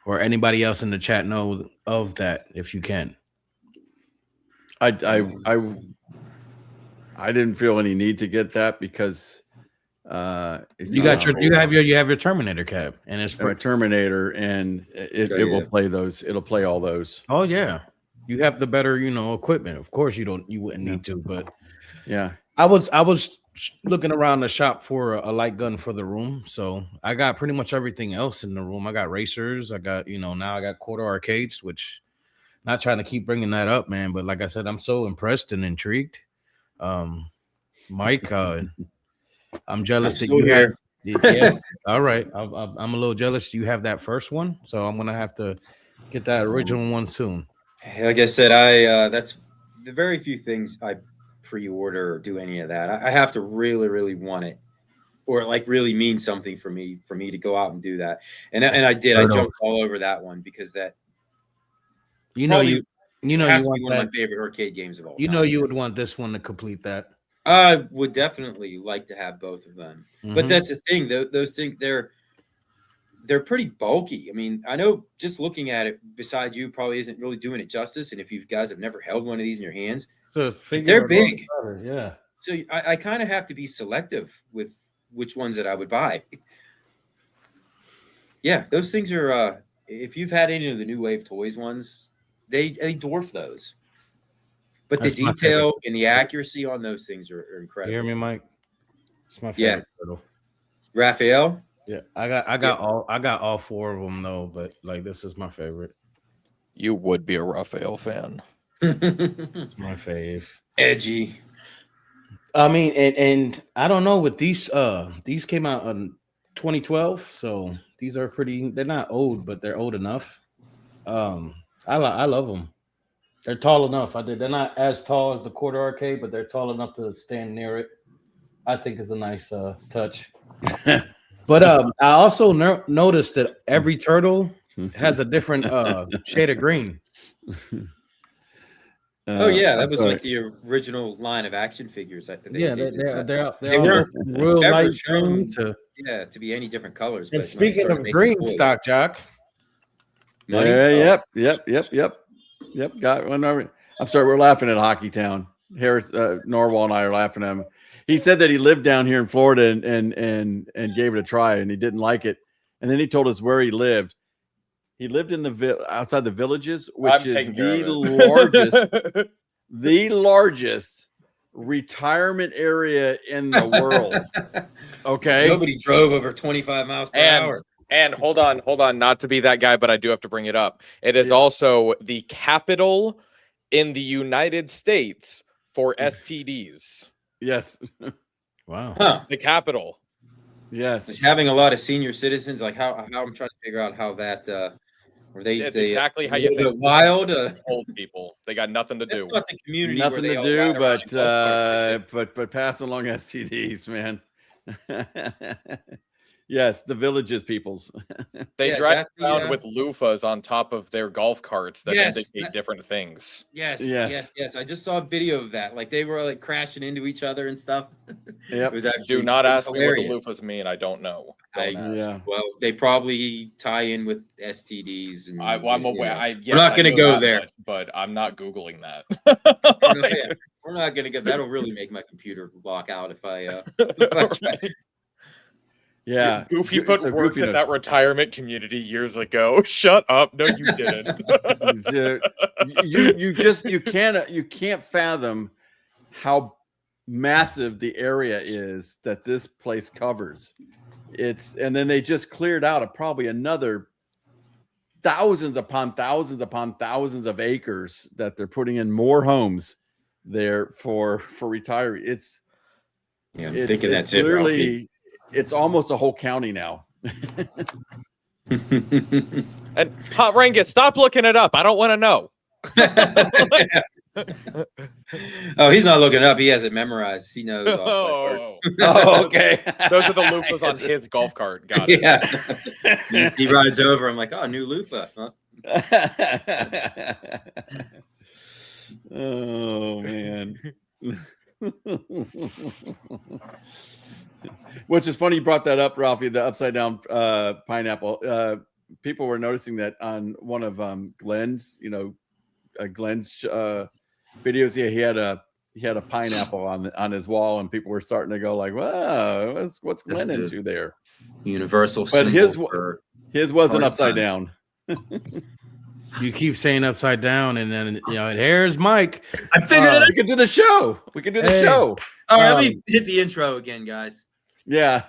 Or anybody else in the chat know of that if you can? I didn't feel any need to get that because you have your Terminator cab, and it's a Terminator, and it will play those. It'll play all those. Oh yeah, you have the better equipment. Of course you wouldn't need to, but yeah, I was looking around the shop for a light gun for the room, so I got pretty much everything else in the room. I got racers. I got now I got quarter arcades, which not trying to keep bringing that up, man, but like I said, I'm so impressed and intrigued. Mike, I'm jealous that you have. Yeah, all right. I'm a little jealous you have that first one, so I'm gonna have to get that original one soon. Like I said, that's the very few things I pre-order or do any of that. I have to really, really want it, or like really mean something for me to go out and do that. And I did. I jumped all over that one because that. You has you to want be one of my favorite arcade games of all time. You would want this one to complete that. I would definitely like to have both of them, but that's the thing. Those things they're pretty bulky. I mean, I know just looking at it, beside you, probably isn't really doing it justice. And if you guys have never held one of these in your hands, so they're big. Yeah. So I kind of have to be selective with which ones that I would buy. Yeah, those things are. If you've had any of the new wave toys ones, they dwarf those. But the detail and the accuracy on those things are incredible. You hear me, Mike? It's my favorite turtle. Raphael? Yeah, I got all four of them though, but like this is my favorite. You would be a Raphael fan. It's my fave. Edgy. I mean, and I don't know, with these came out in 2012, so these are they're not old, but they're old enough. I love them. They're tall enough. They're not as tall as the quarter arcade, but they're tall enough to stand near it. I think it's a nice touch. But I also noticed that every turtle has a different shade of green. Oh yeah, that was like the original line of action figures. They weren't real light green to be any different colors. And speaking of green, stock jock. Yep. Got one over. I'm sorry, we're laughing at Hockey Town. Harris Norwal and I are laughing at him. He said that he lived down here in Florida and gave it a try, and he didn't like it. And then he told us where he lived. He lived in outside the Villages, which is the largest retirement area in the world. Okay, nobody drove over 25 miles per hour. And hold on, not to be that guy, but I do have to bring it up. It is also the capital in the United States for STDs. Yes. Wow. Huh. The capital. Yes. It's having a lot of senior citizens. Like how I'm trying to figure out how that were they? It's exactly how you think. Wild old people. They got nothing to do. Not the community. Nothing to do, but pass along STDs, man. Yes, the Villages peoples. They Yeah, drive exactly, around yeah. with loofahs on top of their golf carts that Yes, indicate that- different things. Yes, Yes. yes, yes. I just saw a video of that. Like they were like crashing into each other and stuff. Yep. It was actually Do not it was ask me what the hilarious. loofahs mean. I don't know. I- Don't ask. Yeah. Well, they probably tie in with STDs, and Well, I'm you aware. know. Yes, We're not I going to know go that there. much, but I'm not Googling that. We're not going to get. That'll really make my computer lock out if I try. Yeah. Goofy So put worked Goofy at that retirement community years ago. Shut up. No, you didn't. So, you can't fathom how massive the area is that this place covers. And then they just cleared out probably another thousands upon thousands of acres that they're putting in more homes there for retirees. I'm thinking that's it, Ralphie. literally, it's almost a whole county now. And Hot Rangus, stop looking it up. I don't want to know. Oh, he's not looking up. He has it memorized. He knows. Off by heart. Oh, okay. Those are the loofahs on his golf cart. Got it. Yeah. He rides over. I'm like, oh, new loofah. Huh? Oh man. Which is funny you brought that up, Ralphie, the upside down pineapple. People were noticing that on one of Glenn's, Glenn's videos. Yeah, he had a pineapple on his wall, and people were starting to go like, "Wow, what's Glenn into there?" Universal But symbol his wasn't Hard upside time. down. You keep saying upside down, and then here's Mike. I figured it out. We could do the show. Hey. All right, let me hit the intro again, guys. Yeah.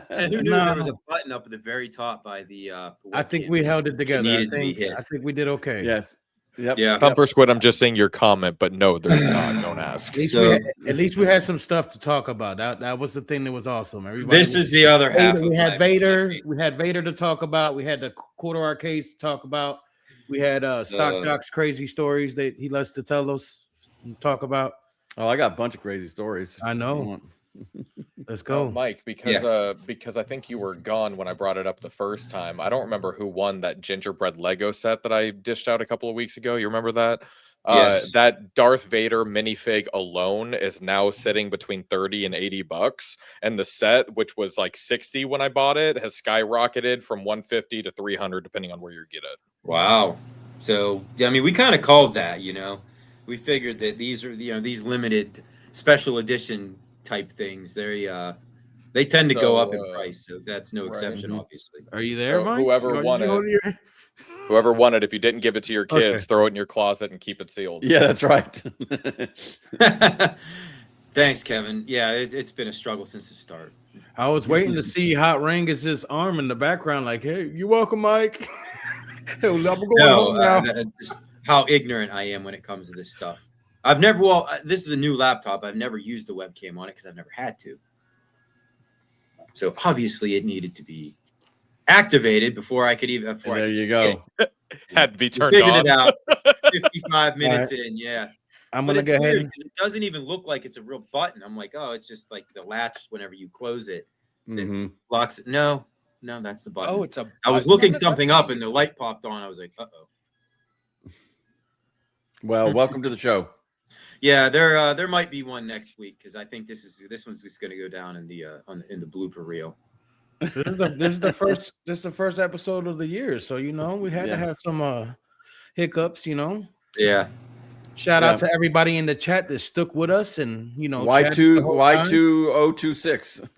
And who knew No. there was a button up at the very top by the I think webcam? we held it together. needed to be hit. I think we did okay. Yes. Yep. Yeah. Thumb for Squid, I'm just saying your comment, but no, there's not. Don't ask. At least we had some stuff to talk about. That was the thing that was awesome. Everybody This is the other half. We of had my- Vader. We had Vader to talk about. We had the quarter arcades to talk about. We had Stock Jock's crazy stories that he loves to tell us and talk about. Oh, I got a bunch of crazy stories. I know. Let's go, Mike, because I think you were gone when I brought it up the first time. I don't remember who won that gingerbread Lego set that I dished out a couple of weeks ago. You remember that? Yes. That Darth Vader minifig alone is now sitting between $30 and $80, and the set, which was like $60 when I bought it, has skyrocketed from $150 to $300 depending on where you get it. Wow. So I mean, we kind of called that. We figured that these are these limited special edition type things. They tend to go up in price. So that's no exception, obviously. Are you there, So Mike? whoever won it, whoever won it, if you didn't give it to your kids, throw it in your closet and keep it sealed. Yeah, that's right. Thanks, Kevin. Yeah, it's been a struggle since the start. I was waiting to see Hot Rangus' arm in the background, like, "Hey, you're welcome, Mike." I'm going home now. Just how ignorant I am when it comes to this stuff. This is a new laptop. I've never used a webcam on it because I've never had to. So obviously, it needed to be activated before I could even. There you go. Had to be turned figured on. it out 55 minutes in. Yeah. I'm But gonna it's go ahead. weird because it doesn't even look like it's a real button. I'm like, oh, it's just like the latch whenever you close it. Mhm. Locks it. No, that's the button. Oh, it's a. I was looking something up and the light popped on. I was like, uh-oh. Well, welcome to the show. Yeah, there might be one next week because I think this one's just going to go down in the in the blooper reel. This is the first episode of the year, so we had to have some hiccups. Yeah. Shout out to everybody in the chat that stuck with us, and Y2026.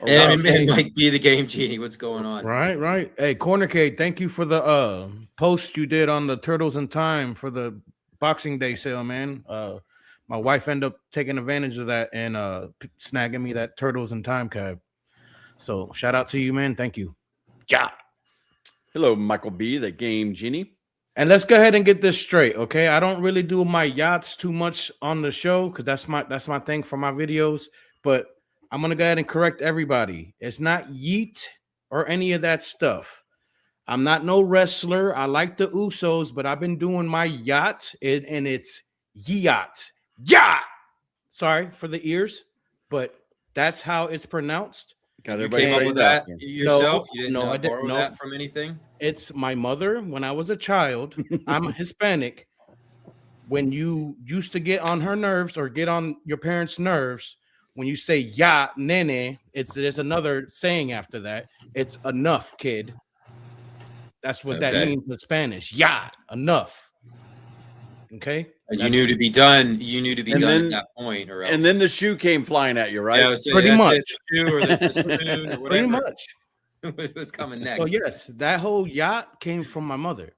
And it might be the game genie. What's going on? Right. Hey, Corner Cade, thank you for the post you did on the Turtles in Time for the Boxing Day sale, man. My wife ended up taking advantage of that and snagging me that Turtles in Time cab. So shout out to you, man. Thank you. Yeah. Hello, Michael B, the game genie. And let's go ahead and get this straight, okay? I don't really do my yachts too much on the show because that's my thing for my videos. But I'm gonna go ahead and correct everybody. It's not yeet or any of that stuff. I'm not no wrestler. I like the Usos, but I've been doing my yacht, and it's yacht. Yeah. Sorry for the ears, but that's how it's pronounced. Got You everybody came up trained with that up. yourself? You didn't I didn't. borrow that from anything? It's my mother. When I was a child, I'm Hispanic. When you used to get on her nerves or get on your parents' nerves, when you say "ya nene," there's another saying after that. It's enough, kid. That's what that Okay. means in Spanish. Ya, enough. Okay. And you That's knew what- to be done. You knew to be And done then- at that point, or else. And then the shoe came flying at you, right? yeah, I was saying, Pretty that's much. it, the shoe or the spoon or whatever. pretty much. It was coming next. So yes, that whole yacht came from my mother.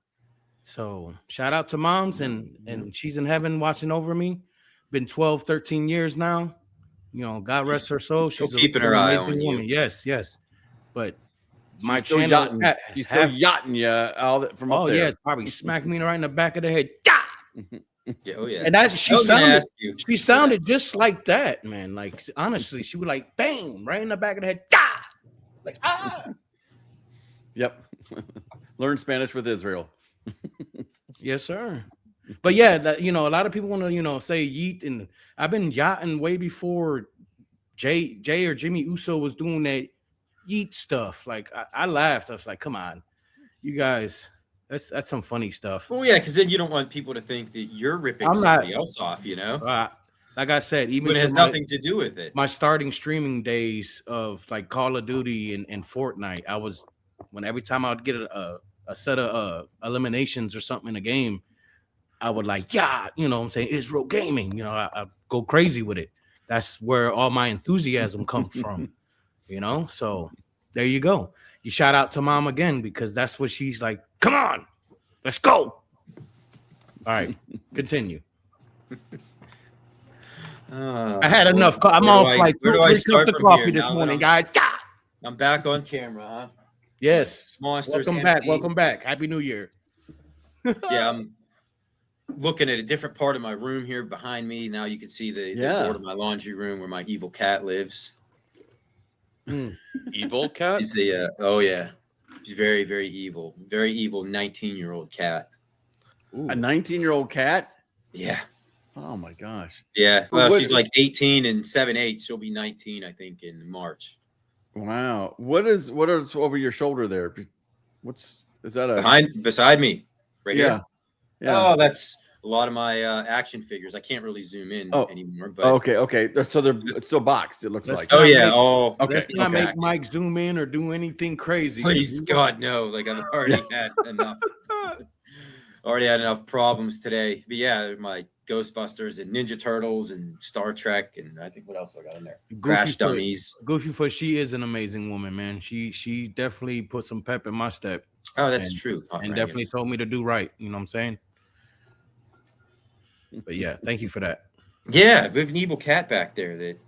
So shout out to moms, and she's in heaven watching over me. Been 12, 13 years now. You know, God rest her soul. Still She's keeping an her eye amazing on you. woman. Yes, yes. But my She's still channel, yachting. She's still yachting you all from up oh there. yeah, probably smacked me right in the back of the head. Yeah, oh yeah. And that I she was gonna sounded, ask you. she sounded just like that, man. Like honestly, she would like bang right in the back of the head. Like Yep. Learn Spanish with Israel. Yes, sir. But yeah, that, you know, a lot of people want to, say yeet, and I've been yachting way before Jay or Jimmy Uso was doing that yeet stuff. Like I laughed. I was like, come on, you guys, that's some funny stuff. Well, yeah, because then you don't want people to think that you're ripping I'm somebody not- else off, Like I said, even But it to has nothing to do with it. my starting streaming days of like Call of Duty and Fortnite, every time I would get a set of eliminations or something in a game, I would like, I'm saying Israel Gaming, I go crazy with it. That's where all my enthusiasm comes from, So there you go. You shout out to mom again, because that's what she's like. Come on, let's go. All right, continue. I had enough. I'm off like 3 cups of coffee this morning, guys. I'm back on camera, huh? Yes. Monsters. Welcome back. Welcome back. Happy New Year. Yeah, I'm looking at a different part of my room here behind me. Now you can see the board of my laundry room where my evil cat lives. Evil cat? He's she's very, very evil. Very evil 19-year-old cat. Ooh. A 19-year-old cat? Yeah. Oh my gosh. Yeah. Well, she's like 18 and 7/8. She'll be 19, I think, in March. Wow. What is over your shoulder there? Is that beside me? Right here. Yeah. Oh, that's a lot of my action figures. I can't really zoom in anymore. But okay. So it's still boxed, it looks like. Oh yeah. Okay. Let's not make Mike zoom in or do anything crazy. Please, God, no. Like I've already had enough. Already had enough problems today. But yeah, my Ghostbusters and Ninja Turtles and Star Trek, and I think what else I got in there? Crash Dummies. Goofy Foot, she is an amazing woman, man. She definitely put some pep in my step. Oh, that's true. And definitely told me to do right. You know what I'm saying? But yeah, thank you for that. Yeah, we have an evil cat back there that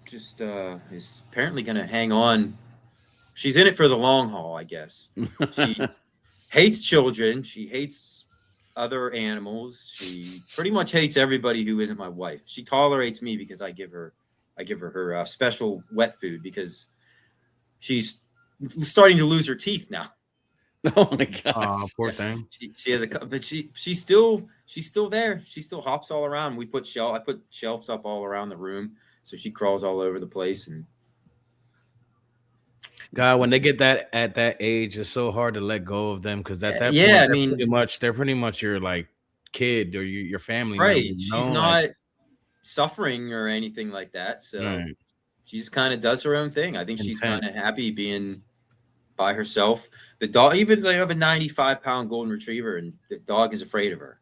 just is apparently going to hang on. She's in it for the long haul, I guess. She hates children. She hates other animals. She pretty much hates everybody who isn't my wife. She tolerates me because I give her her special wet food because she's starting to lose her teeth now. Oh my god! Oh, poor thing. She has but she's still there. She still hops all around. I put shelves up all around the room, so she crawls all over the place. And God, when they get that at that age, it's so hard to let go of them because at that point, they're pretty much your like kid or your family. Right? Member, She's not suffering or anything like that. So she just kind of does her own thing. I think she's kind of happy being by herself. The dog, even they have a 95-pound golden retriever, and the dog is afraid of her.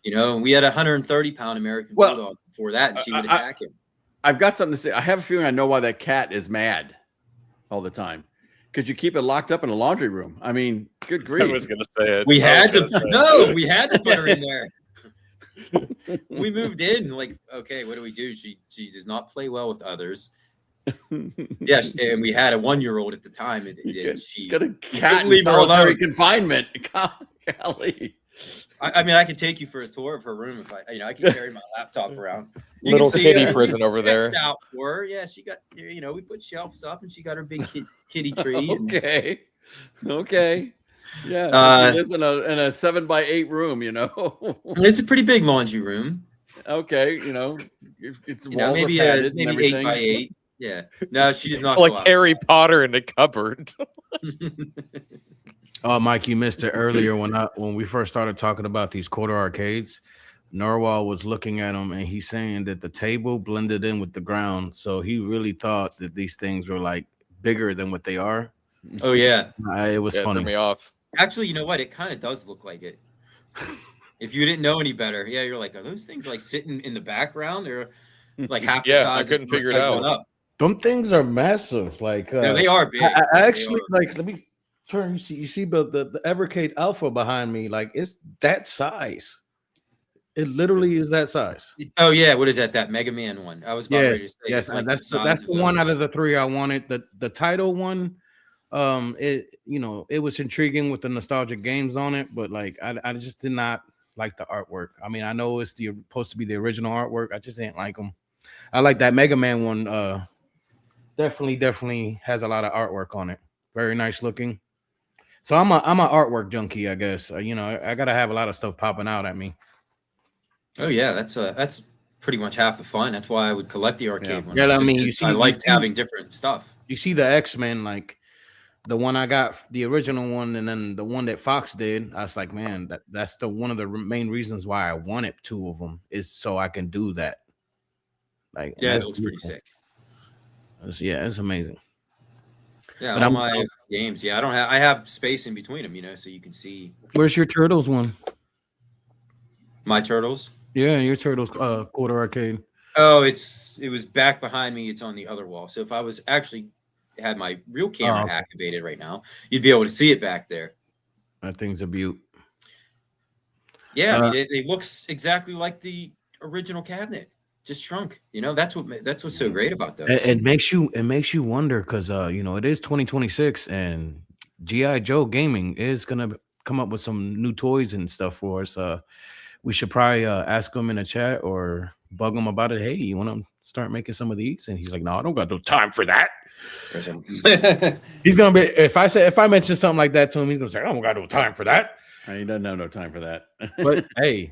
And we had a 130-pound American bulldog before that, and she would attack him. I've got something to say. I have a feeling I know why that cat is mad all the time. Because you keep it locked up in a laundry room. I mean, good grief. I was going to say it. We had to put her in there. We moved in. Like, okay, what do we do? She does not play well with others. Yes, and we had a 1-year-old at the time, and she got a cat in solitary confinement. Golly. I mean, I could take you for a tour of her room if I can carry my laptop around. Little kitty prison over there. Out for her. Yeah, she got we put shelves up, and she got her big kitty tree. Okay. Yeah, it is in a 7x8 room. It's a pretty big laundry room. Okay, it's maybe 8x8. Yeah. No, she does not. Like go Harry Potter in the cupboard. Oh, Mike, you missed it earlier when we first started talking about these quarter arcades. Narwhal was looking at them and he's saying that the table blended in with the ground, so he really thought that these things were like bigger than what they are. Oh yeah. It was Yeah, threw funny. me off. Actually, you know what? It kind of does look like it. If you didn't know any better, yeah, you're like, are those things like sitting in the background? They're like half the Yeah, size. I couldn't of the figure it type out. one up. Them things are massive. Like No, they are big. I They actually are. like. Let me turn. You see the Evercade Alpha behind me. Like it's that size. It literally is that size. Oh yeah, what is that? That Mega Man one. I was about ready to say. Yes, it's like that's the that's size the one out those. of the three I wanted. The title one, it it was intriguing with the nostalgic games on it, but like I just did not like the artwork. I mean, I know it's supposed to be the original artwork. I just didn't like them. I like that Mega Man one. Definitely has a lot of artwork on it. Very nice looking. So I'm an artwork junkie, I guess. I gotta have a lot of stuff popping out at me. Oh yeah, that's pretty much half the fun. That's why I would collect the arcade one. Yeah, I just mean, 'cause I liked having different stuff. You see the X-Men, like the one I got, the original one, and then the one that Fox did. I was like, man, that's one of the main reasons why I wanted two of them is so I can do that. Like, Yeah, it looks pretty sick. It's amazing. Yeah, But all my games. Yeah, I have space in between them, so you can see. Where's your Turtles one? My Turtles. Yeah, your Turtles quarter arcade. Oh, it was back behind me. It's on the other wall. So if I was actually had my real camera activated right now, you'd be able to see it back there. That thing's a beaut. Yeah, I mean, it looks exactly like the original cabinet, just shrunk. That's what's so great about those. It makes you wonder because it is 2026 and G.I. Joe Gaming is gonna come up with some new toys and stuff for us. We should probably ask them in a chat or bug him about it. Hey, you want to start making some of these? And he's like, no, I don't got no time for that. He's gonna be if I mention something like that to him, he's gonna say, I don't got no time for that. He doesn't have no time for that. But hey,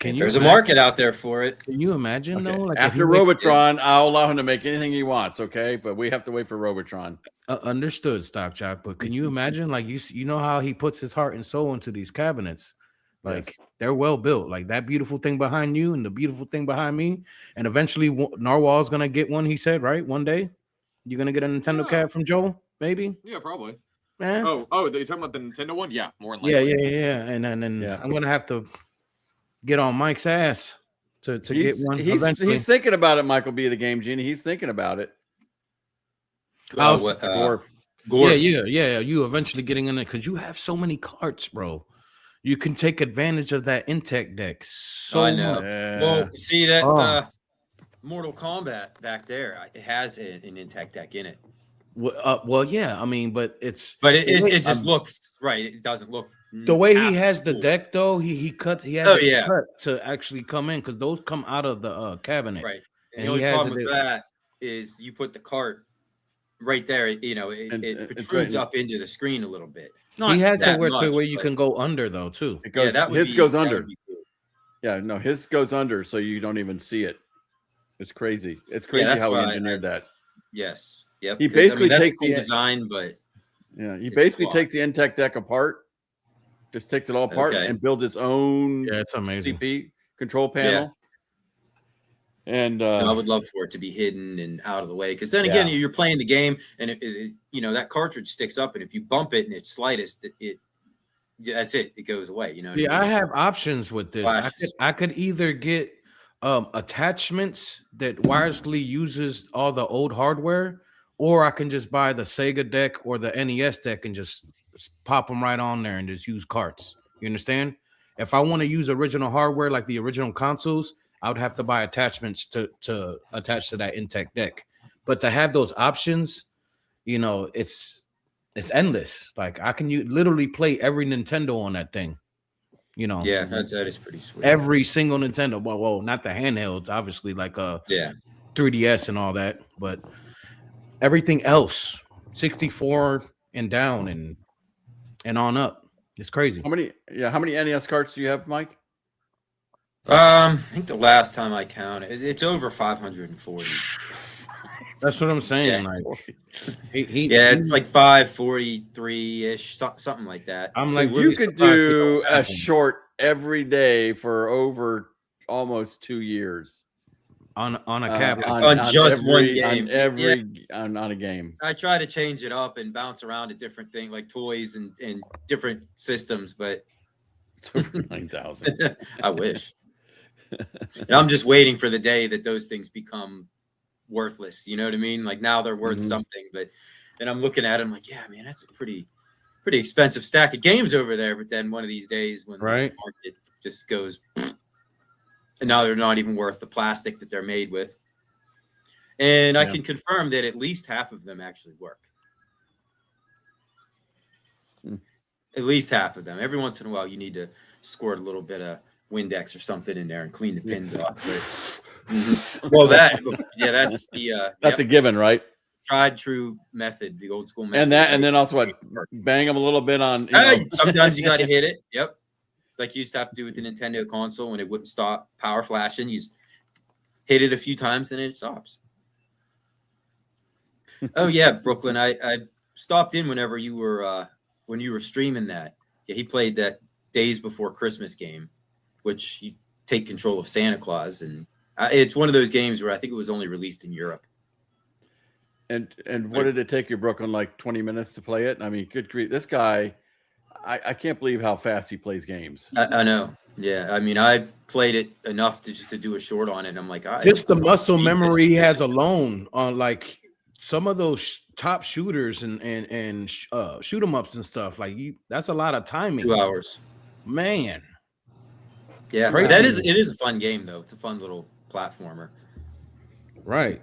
there's a market out there for it. Can you imagine though? Like after Robotron, I'll allow him to make anything he wants. Okay, but we have to wait for Robotron. Understood, Stock Jock. But can you imagine? Like you know how he puts his heart and soul into these cabinets. Like they're well built, like that beautiful thing behind you and the beautiful thing behind me. And eventually Narwhal's gonna get one, he said, right? One day you're gonna get a Nintendo cab from Joel, maybe? Yeah, probably. Eh? Oh, you're talking about the Nintendo one? Yeah, more than likely. Yeah. And then I'm gonna have to get on Mike's ass to get one. He's thinking about it, Michael B. the Game Genie. He's thinking about it. Gorf. Yeah. You eventually getting in it because you have so many carts, bro. You can take advantage of that Intech deck so much. Well, see that Mortal Kombat back there, it has an Intech deck in it. Well, yeah. I mean, but it just looks right. It doesn't look the way he has the deck though. He cut to actually come in because those come out of the cabinet. Right. And the only problem with that is you put the cart right there. It protrudes up into the screen a little bit. He has it where you can go under though too. It goes, his goes under. Yeah, no, his goes under, so you don't even see it. It's crazy. It's crazy how he engineered that. Yes. Yep. He basically takes the design, but he basically takes the Intech deck apart, just takes it all apart and builds its own. Yeah, it's amazing. CP control panel. Yeah. And I would love for it to be hidden and out of the way because then again, you're playing the game and that cartridge sticks up, and if you bump it and it's slightest, that's it. It goes away. I have options with this. I could either get attachments that wirelessly uses all the old hardware, or I can just buy the Sega deck or the NES deck and just pop them right on there and just use carts. You understand? If I want to use original hardware like the original consoles, I would have to buy attachments to attach to that Intech deck. But to have those options, it's endless. Like I can literally play every Nintendo on that thing. Yeah, that is pretty sweet. Every single Nintendo. Well, not the handhelds, obviously, like 3DS and all that, but everything else, 64 and down and on up. It's crazy. How many NES carts do you have, Mike? I think the last time I counted, it's over 540. That's what I'm saying. Yeah. Like It's like 5:43 ish, something like that. I'm So like, you really could surprised we do don't have a him short every day for over almost 2 years on a cap. On just one game. on a game. I try to change it up and bounce around to different things like toys and different systems, but It's over 9,000. I wish. And I'm just waiting for the day that those things become worthless. You know what I mean? Like now they're worth something, but then I'm looking at them like, yeah, man, that's a pretty expensive stack of games over there. But then one of these days when the market just goes, and now they're not even worth the plastic that they're made with. And I can confirm that at least half of them actually work. At least half of them. Every once in a while, you need to squirt a little bit of Windex or something in there and clean the pins off. But, well, that's the That's a given, right? tried true method, the old school method. And then also what? Bang them a little bit on. Sometimes you got to hit it. Yep, like you used to have to do with the Nintendo console when it wouldn't stop power flashing. You just hit it a few times and it stops. Oh yeah, Brooklyn. I stopped in whenever you were when you were streaming that. Yeah, he played that Days Before Christmas game, which you take control of Santa Claus, and it's one of those games where I think it was only released in Europe. And what did it take you, Brooklyn? Like 20 minutes to play it? I mean, good grief, this guy! I can't believe how fast he plays games. I know. Yeah, I mean, I played it enough to do a short on it, and I'm like, just the muscle memory he has alone on like some of those top shooters and shoot 'em ups and stuff. Like that's a lot of timing. 2 hours, man. Yeah, Crazy. it is a fun game though. It's a fun little platformer. Right.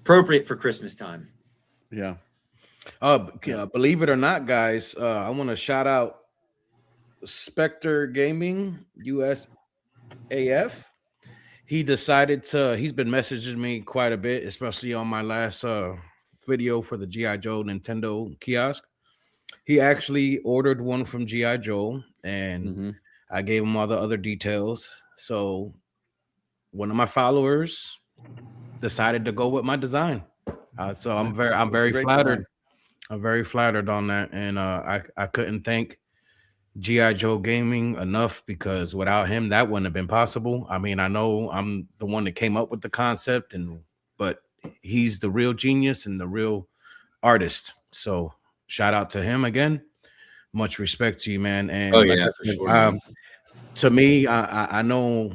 Appropriate for Christmas time. Yeah. Believe it or not, guys, I want to shout out Spectre Gaming USAF. He's been messaging me quite a bit, especially on my last video for the G.I. Joe Nintendo kiosk. He actually ordered one from G.I. Joe, and I gave him all the other details. So one of my followers decided to go with my design. So I'm very flattered. Design. I'm very flattered on that, and I couldn't thank G.I. Joe Gaming enough, because without him that wouldn't have been possible. I mean, I know I'm the one that came up with the concept, but he's the real genius and the real artist. So shout out to him again. Much respect to you, man. And for sure. To me, I know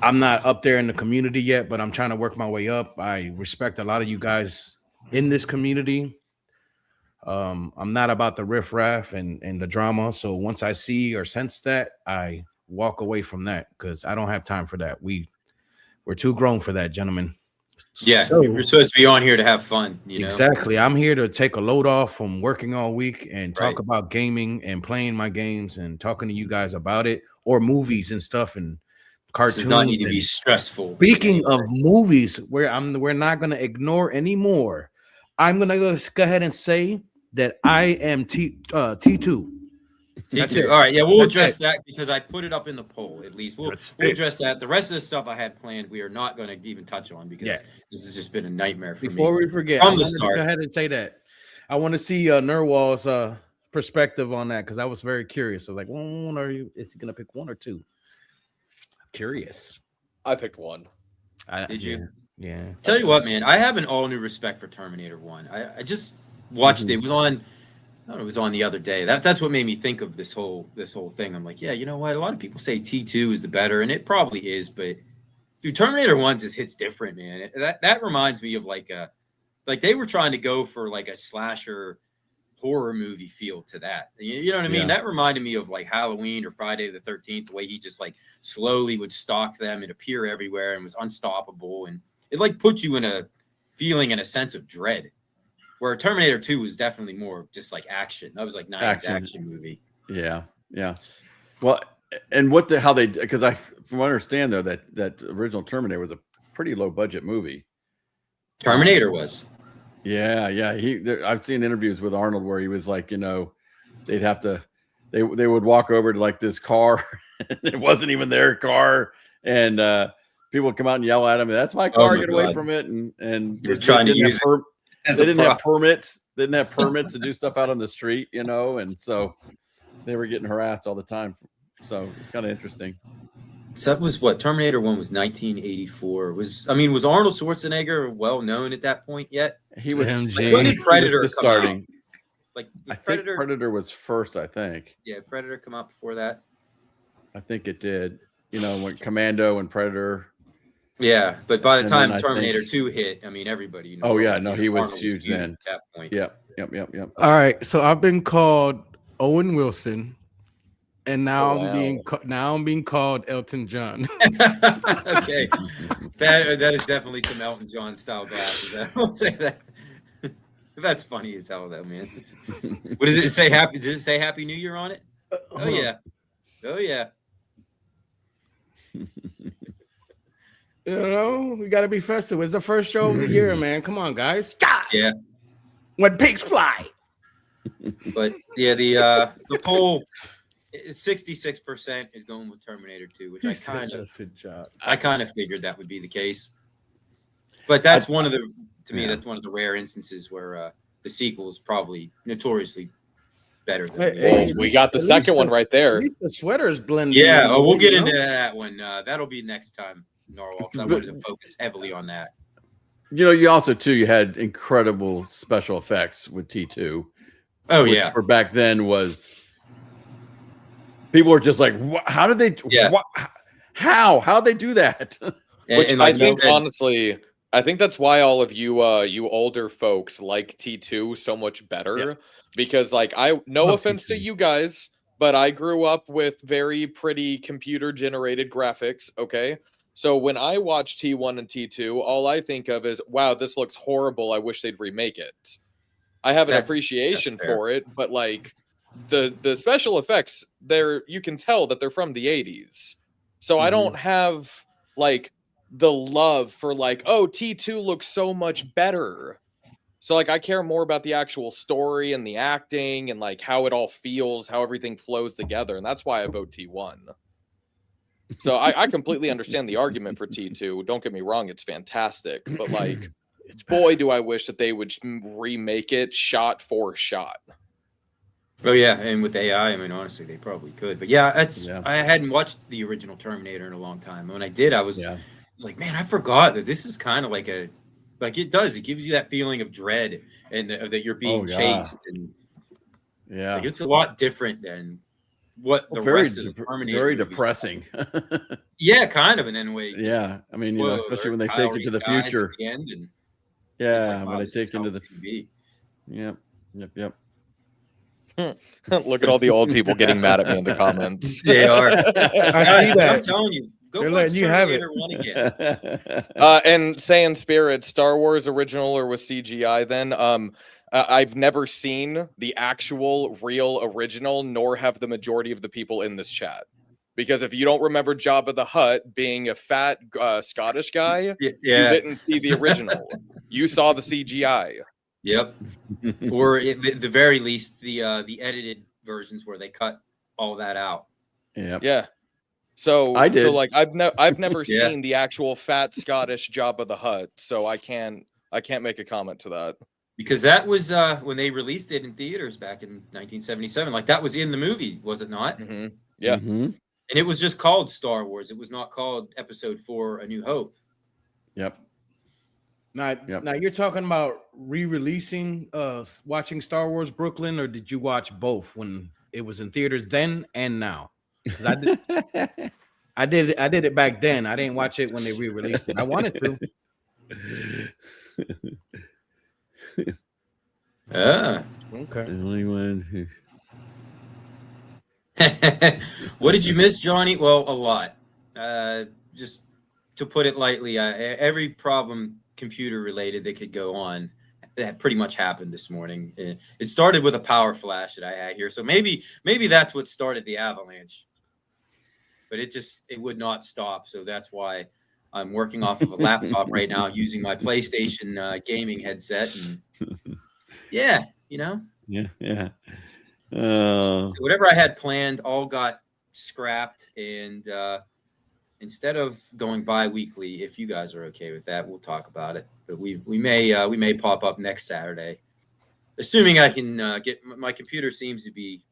I'm not up there in the community yet, but I'm trying to work my way up. I respect a lot of you guys in this community. I'm not about the riffraff and the drama. So once I see or sense that, I walk away from that, because I don't have time for that. We're too grown for that, gentlemen. Yeah, you're supposed to be on here to have fun. You know? Exactly. I'm here to take a load off from working all week and talk about gaming and playing my games and talking to you guys about it, or movies and stuff and cartoons. This does not need to be stressful. Speaking of movies, we're not going to ignore anymore. I'm going to go ahead and say that I am T2. T2. All right. Yeah, we'll address that because I put it up in the poll. At least we'll address that. The rest of the stuff I had planned, we are not going to even touch on, because this has just been a nightmare for me. Before we forget, from the start, go ahead and say that. I want to see Nerwal's perspective on that, because I was very curious. So, like, is he going to pick one or two? Curious. I picked one. Did you? Yeah. Tell you what, man, I have an all new respect for Terminator 1. I just watched it. It was on. It was on the other day. That's what made me think of this whole thing. I'm like, yeah, you know what? A lot of people say T2 is the better, and it probably is, but dude, Terminator 1 just hits different, man. That reminds me of like they were trying to go for like a slasher horror movie feel to that. You know what I mean? That reminded me of like Halloween or Friday the 13th, the way he just like slowly would stalk them and appear everywhere and was unstoppable, and it like puts you in a feeling and a sense of dread. Where Terminator 2 was definitely more just like action. That was like 90s action movie. Yeah. Well, and because from what I understand though, that original Terminator was a pretty low budget movie. Terminator was. Yeah. I've seen interviews with Arnold where he was like, they'd have to, they would walk over to like this car, and it wasn't even their car, and people would come out and yell at him. That's my car. my Get away God. from it. And They're trying to use it as they a didn't have prop. permits. They didn't have permits to do stuff out on the street, and so they were getting harassed all the time. So it's kind of interesting. So that was what Terminator 1 was 1984. Was Arnold Schwarzenegger well known at that point yet? He was MJ. When did Predator just come out? starting. Like I was think Predator? Predator was first. I think Predator come out before that. I think it did. When Commando and Predator. Yeah, but by the And time then I Terminator think- 2 hit, everybody. Oh, yeah, no, he was Arnold huge then. at that point. Yep. All right, so I've been called Owen Wilson, and now Oh, wow. I'm being called Elton John. Okay, that is definitely some Elton John style glasses. I won't say that. That's funny as hell, though, man. What does it say? Does it say Happy New Year on it? Oh yeah, oh yeah. We got to be festive. It's the first show of the year, man. Come on, guys. Yeah. When pigs fly. But yeah, the poll 66% is going with Terminator 2, which I kind of figured that would be the case. But that's one of the that's one of the rare instances where the sequel is probably notoriously better than Well, we got the second one right there. The sweaters blend. Yeah, we'll get into that one. That'll be next time, Norwalk, because I wanted to focus heavily on that. You also too. You had incredible special effects with T2. Oh which yeah, for back then was people were just like, how did they? Yeah. How'd they do that? Which and I like you think, said- honestly, I think that's why all of you, you older folks like T2 so much better. Because, like, no Love offense to T2. you guys, but I grew up with very pretty computer generated graphics. Okay. So when I watch T1 and T2, all I think of is, wow, this looks horrible. I wish they'd remake it. I have an That's appreciation fair. for it, but like the special effects, you can tell that they're from the 80s. So I don't have like the love for like, oh, T2 looks so much better. So like I care more about the actual story and the acting and like how it all feels, how everything flows together, and that's why I vote T1. So I completely understand the argument for T2. Don't get me wrong, it's fantastic, but like boy, do I wish that they would remake it shot for shot. Oh yeah, and with AI, honestly, they probably could. But yeah, Yeah. I hadn't watched the original Terminator in a long time. When I did, I was Yeah. like, man, I forgot that this is kind of like it gives you that feeling of dread and that you're being yeah. chased, and Yeah. it's a lot different than what the very rest of the Terminator very movies- depressing. Yeah, kind of in any way. Yeah. I mean, Whoa, especially when they Kyle take it to the Reese dies at future. the end, and it's Yeah. like, wow, When they this is take into how the it's gonna be. Yep. Look at all the old people getting mad at me in the comments. They are. I Guys, see but I'm that. telling you, go They're watch letting you have it. Terminator 1 again. And saying Spirit, Star Wars original or with CGI then? I've never seen the actual real original, nor have the majority of the people in this chat. Because if you don't remember Jabba the Hutt being a fat Scottish guy, you didn't see the original. You saw the CGI. Yep. Or at the very least, the edited versions where they cut all that out. Yep. Yeah. So I did. So like I've never Yeah. seen the actual fat Scottish Jabba the Hutt, so I can't make a comment to that. Because that was when they released it in theaters back in 1977. Like that was in the movie, was it not? Mm-hmm. Yeah. Mhm. And it was just called Star Wars. It was not called Episode 4: A New Hope. Yep. Now you're talking about re-releasing, watching Star Wars Brooklyn, or did you watch both when it was in theaters then and now? Because I did it back then. I didn't watch it when they re-released it. I wanted to. Ah. Okay. The only one who What did you miss, Johnny? Well, a lot. Just to put it lightly, every problem computer related that could go on that pretty much happened this morning. It started with a power flash that I had here, so maybe that's what started the avalanche. But it would not stop, so that's why I'm working off of a laptop right now using my PlayStation gaming headset, and yeah. Yeah. Whatever I had planned all got scrapped, and instead of going bi-weekly, if you guys are okay with that, we'll talk about it. But we may pop up next Saturday, assuming I can get my computer seems to be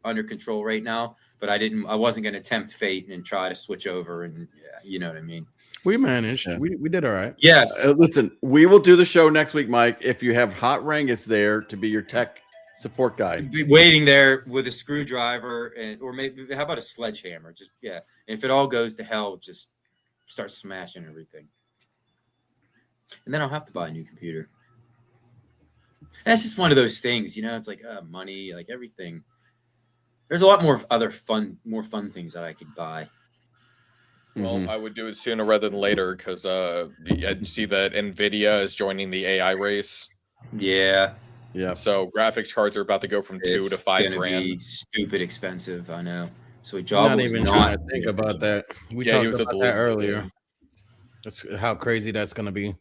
under control right now. But I wasn't going to tempt fate and try to switch over, and you know what I mean. We managed. Yeah. We did all right. Yes. Listen, we will do the show next week, Mike. If you have Hot Rangus there to be your tech support guy, Be waiting there with a screwdriver or maybe how about a sledgehammer? Just And if it all goes to hell, just start smashing everything, and then I'll have to buy a new computer. That's just one of those things, It's like money, like everything. There's a lot more other more fun things that I could buy. Well, I would do it sooner rather than later because I see that NVIDIA is joining the AI race. Yeah. Yeah. So graphics cards are about to go from $2,000 to $5,000. Be stupid expensive, I know. So Not even trying to think about that. We talked about that earlier. That's how crazy that's gonna be.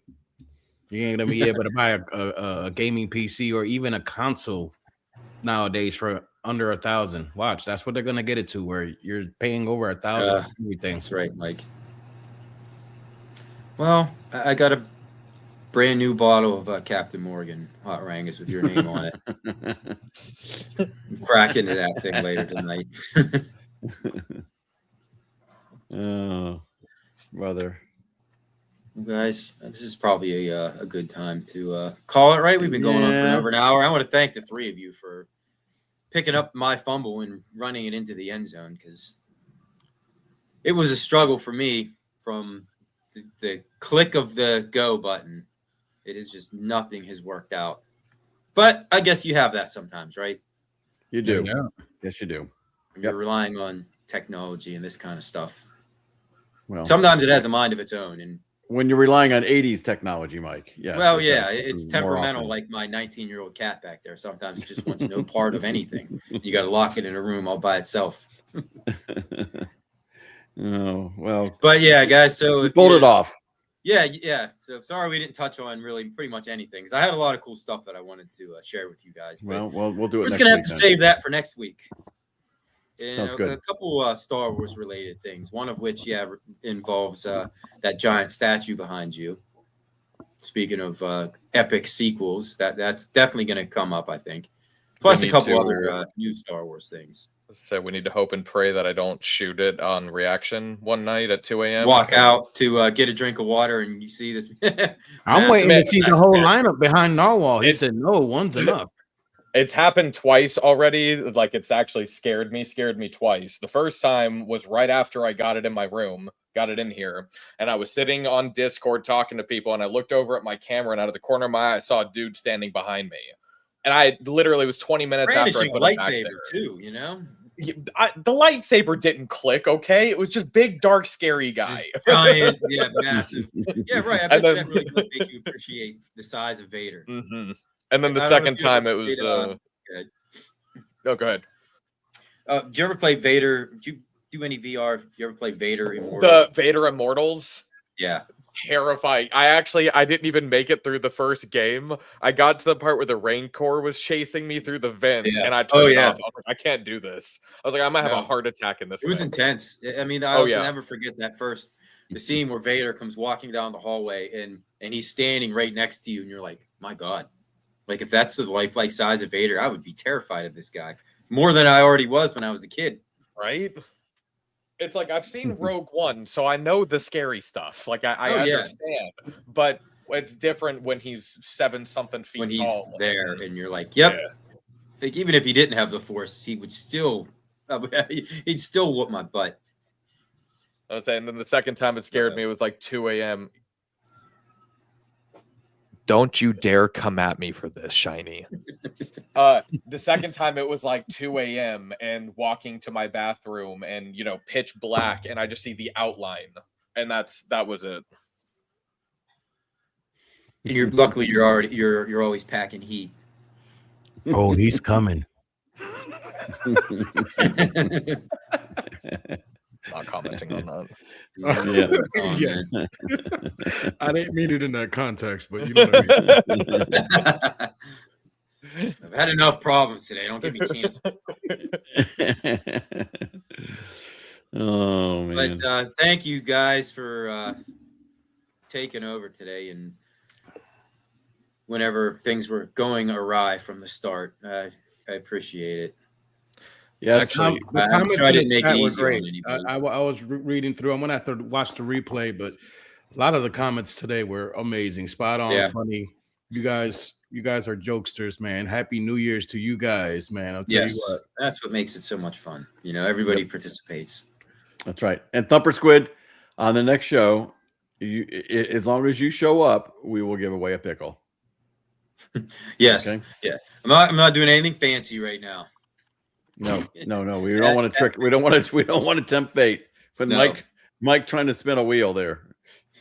You ain't gonna be able to buy a gaming PC or even a console nowadays for under $1,000. Watch, that's what they're gonna get it to, where you're paying over $1,000 for everything. That's right, Mike. Well, I got a brand new bottle of Captain Morgan Hot Rangus with your name on it. I'm cracking into that thing later tonight. Oh, brother. Guys, this is probably a good time to call it, right? We've been going on for over an hour. I want to thank the three of you for picking up my fumble and running it into the end zone, because it was a struggle for me from the click of the go button. It is just nothing has worked out. But I guess you have that sometimes, right? You do. Yeah. Yes, you do. You're relying on technology and this kind of stuff. Well, sometimes it has a mind of its own. And when you're relying on 80s technology, Mike. Yeah. Well, it's temperamental, like my 19-year-old cat back there. Sometimes it just wants no part of anything. You got to lock it in a room all by itself. Oh, well. But yeah, guys, so you pulled it off. Yeah. So sorry we didn't touch on really pretty much anything, because I had a lot of cool stuff that I wanted to share with you guys. Well, we'll do it. We're just going to have to save that for next week. And Sounds good. A couple Star Wars related things, one of which, involves that giant statue behind you. Speaking of epic sequels, that's definitely going to come up, I think. Plus a couple other new Star Wars things. So we need to hope and pray that I don't shoot it on reaction one night at 2 a.m. Walk out to get a drink of water and you see this. I'm waiting to see the whole lineup behind Narwhal. He said, no, one's enough. It's happened twice already. Like, it's actually scared me twice. The first time was right after I got it in my room, got it in here. And I was sitting on Discord talking to people, and I looked over at my camera, and out of the corner of my eye, I saw a dude standing behind me. And I literally was 20 minutes after I put it back there. Lightsaber too, the lightsaber didn't click, okay? It was just big, dark, scary guy. Giant, massive. Yeah, right. I bet that really does make you appreciate the size of Vader. Mm-hmm. And then the second time it was... go ahead. Do you ever play Vader? Do you do any VR? Do you ever play Vader Immortal? The Vader Immortals? Yeah. Terrifying. I didn't even make it through the first game. I got to the part where the Rancor was chasing me through the vents, and I turned it off. I was like, I can't do this. I was like, I might have a heart attack in this. It was intense. I mean, I'll never forget that the scene where Vader comes walking down the hallway and he's standing right next to you, and you're like, my God. Like, if that's the lifelike size of Vader, I would be terrified of this guy. More than I already was when I was a kid. Right? It's like, I've seen Rogue One, so I know the scary stuff. Like, I understand. But it's different when he's 7-something feet tall. When he's there, and you're like, yep. Yeah. Like, even if he didn't have the Force, he would still... he'd still whoop my butt. And then the second time it scared me, it was like 2 a.m. Don't you dare come at me for this, Shiny. The second time it was like 2 a.m. and walking to my bathroom and, pitch black, and I just see the outline, and that was it. And luckily you're always packing heat. Oh, he's coming. Not commenting on that. I didn't mean it in that context, but you know what I mean. I've had enough problems today. Don't get me canceled. Oh man! man. But thank you guys for taking over today, and whenever things were going awry from the start, I appreciate it. Yes, The I'm comments sure I in the didn't make chat it were easy great. on anybody. I was reading through. I'm gonna have to watch the replay, but a lot of the comments today were amazing, spot on, Yeah. funny. You guys are jokesters, man. Happy New Year's to you guys, man. I'll tell you Yes, what. that's what makes it so much fun. Everybody participates. that's right. And Thumper Squid, on the next show, as long as you show up, we will give away a pickle. Yes, Okay. yeah. I'm not doing anything fancy right now. No. We don't want to trick. We don't want to tempt fate. With No. Mike trying to spin a wheel there.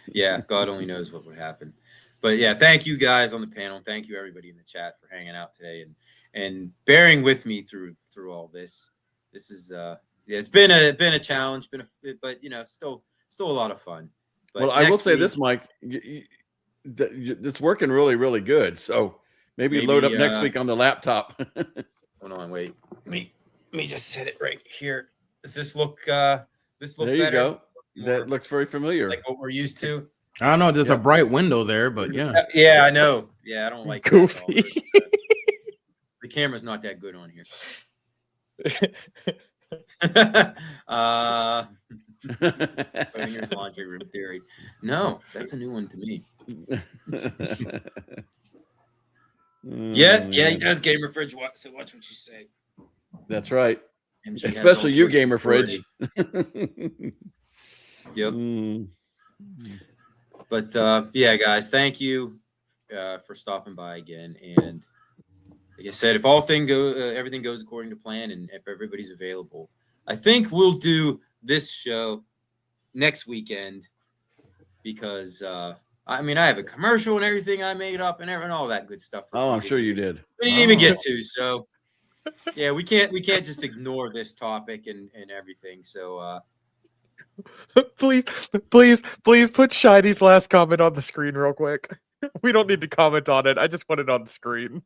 Yeah, God only knows what would happen. But yeah, thank you guys on the panel. Thank you everybody in the chat for hanging out today and bearing with me through all this. This is it's been a challenge, but still a lot of fun. But Well, I will say this, Mike. It's working really, really good. So maybe load up next week on the laptop. Hold on, wait. Let me just set it right here. Does this look there There you better? go. That looks very familiar. Like what we're used to. I don't know. There's a bright window there, but yeah. Yeah, I know. Yeah, I don't like that at all. The camera's not that good on here. Here's laundry room theory. No, that's a new one to me. Yeah, he does gamer fridge. So watch what you say. That's right. MG has Especially all you, sorts of gamer authority. fridge. Yep. But yeah, guys, thank you for stopping by again. And like I said, if everything goes according to plan, and if everybody's available, I think we'll do this show next weekend because I have a commercial and everything I made up and all that good stuff. Oh, I'm sure you did. We didn't even get to, so yeah, we can't just ignore this topic and everything. So please put Shiny's last comment on the screen real quick. We don't need to comment on it. I just want it on the screen.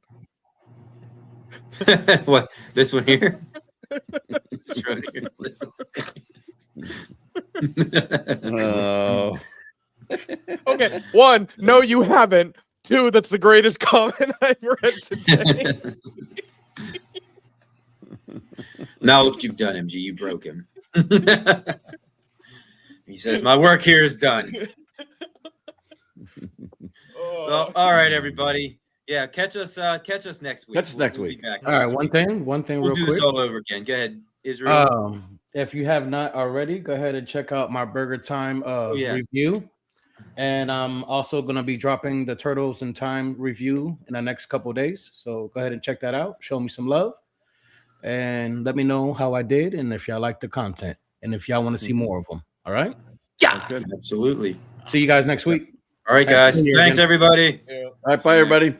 what, this one here? Oh. Okay, 1, no, you haven't. 2, that's the greatest comment I've read today. Now look what you've done, MG. You broke him. He says, my work here is done. Well, all right, everybody. Yeah, catch us next week. Catch us next We'll week. be back All right, next one week. thing We'll real do quick. this all over again. Go ahead, Israel. If you have not already, go ahead and check out my Burger Time yeah. review. And I'm also going to be dropping the Turtles in Time review in the next couple of days. So go ahead and check that out. Show me some love. And let me know how I did and if y'all like the content. And if y'all want to see more of them. All right? Yeah, absolutely. See you guys next week. All right, guys. Thanks, everybody. All right, bye, everybody.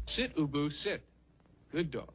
Sit, Ubu, sit. Good dog.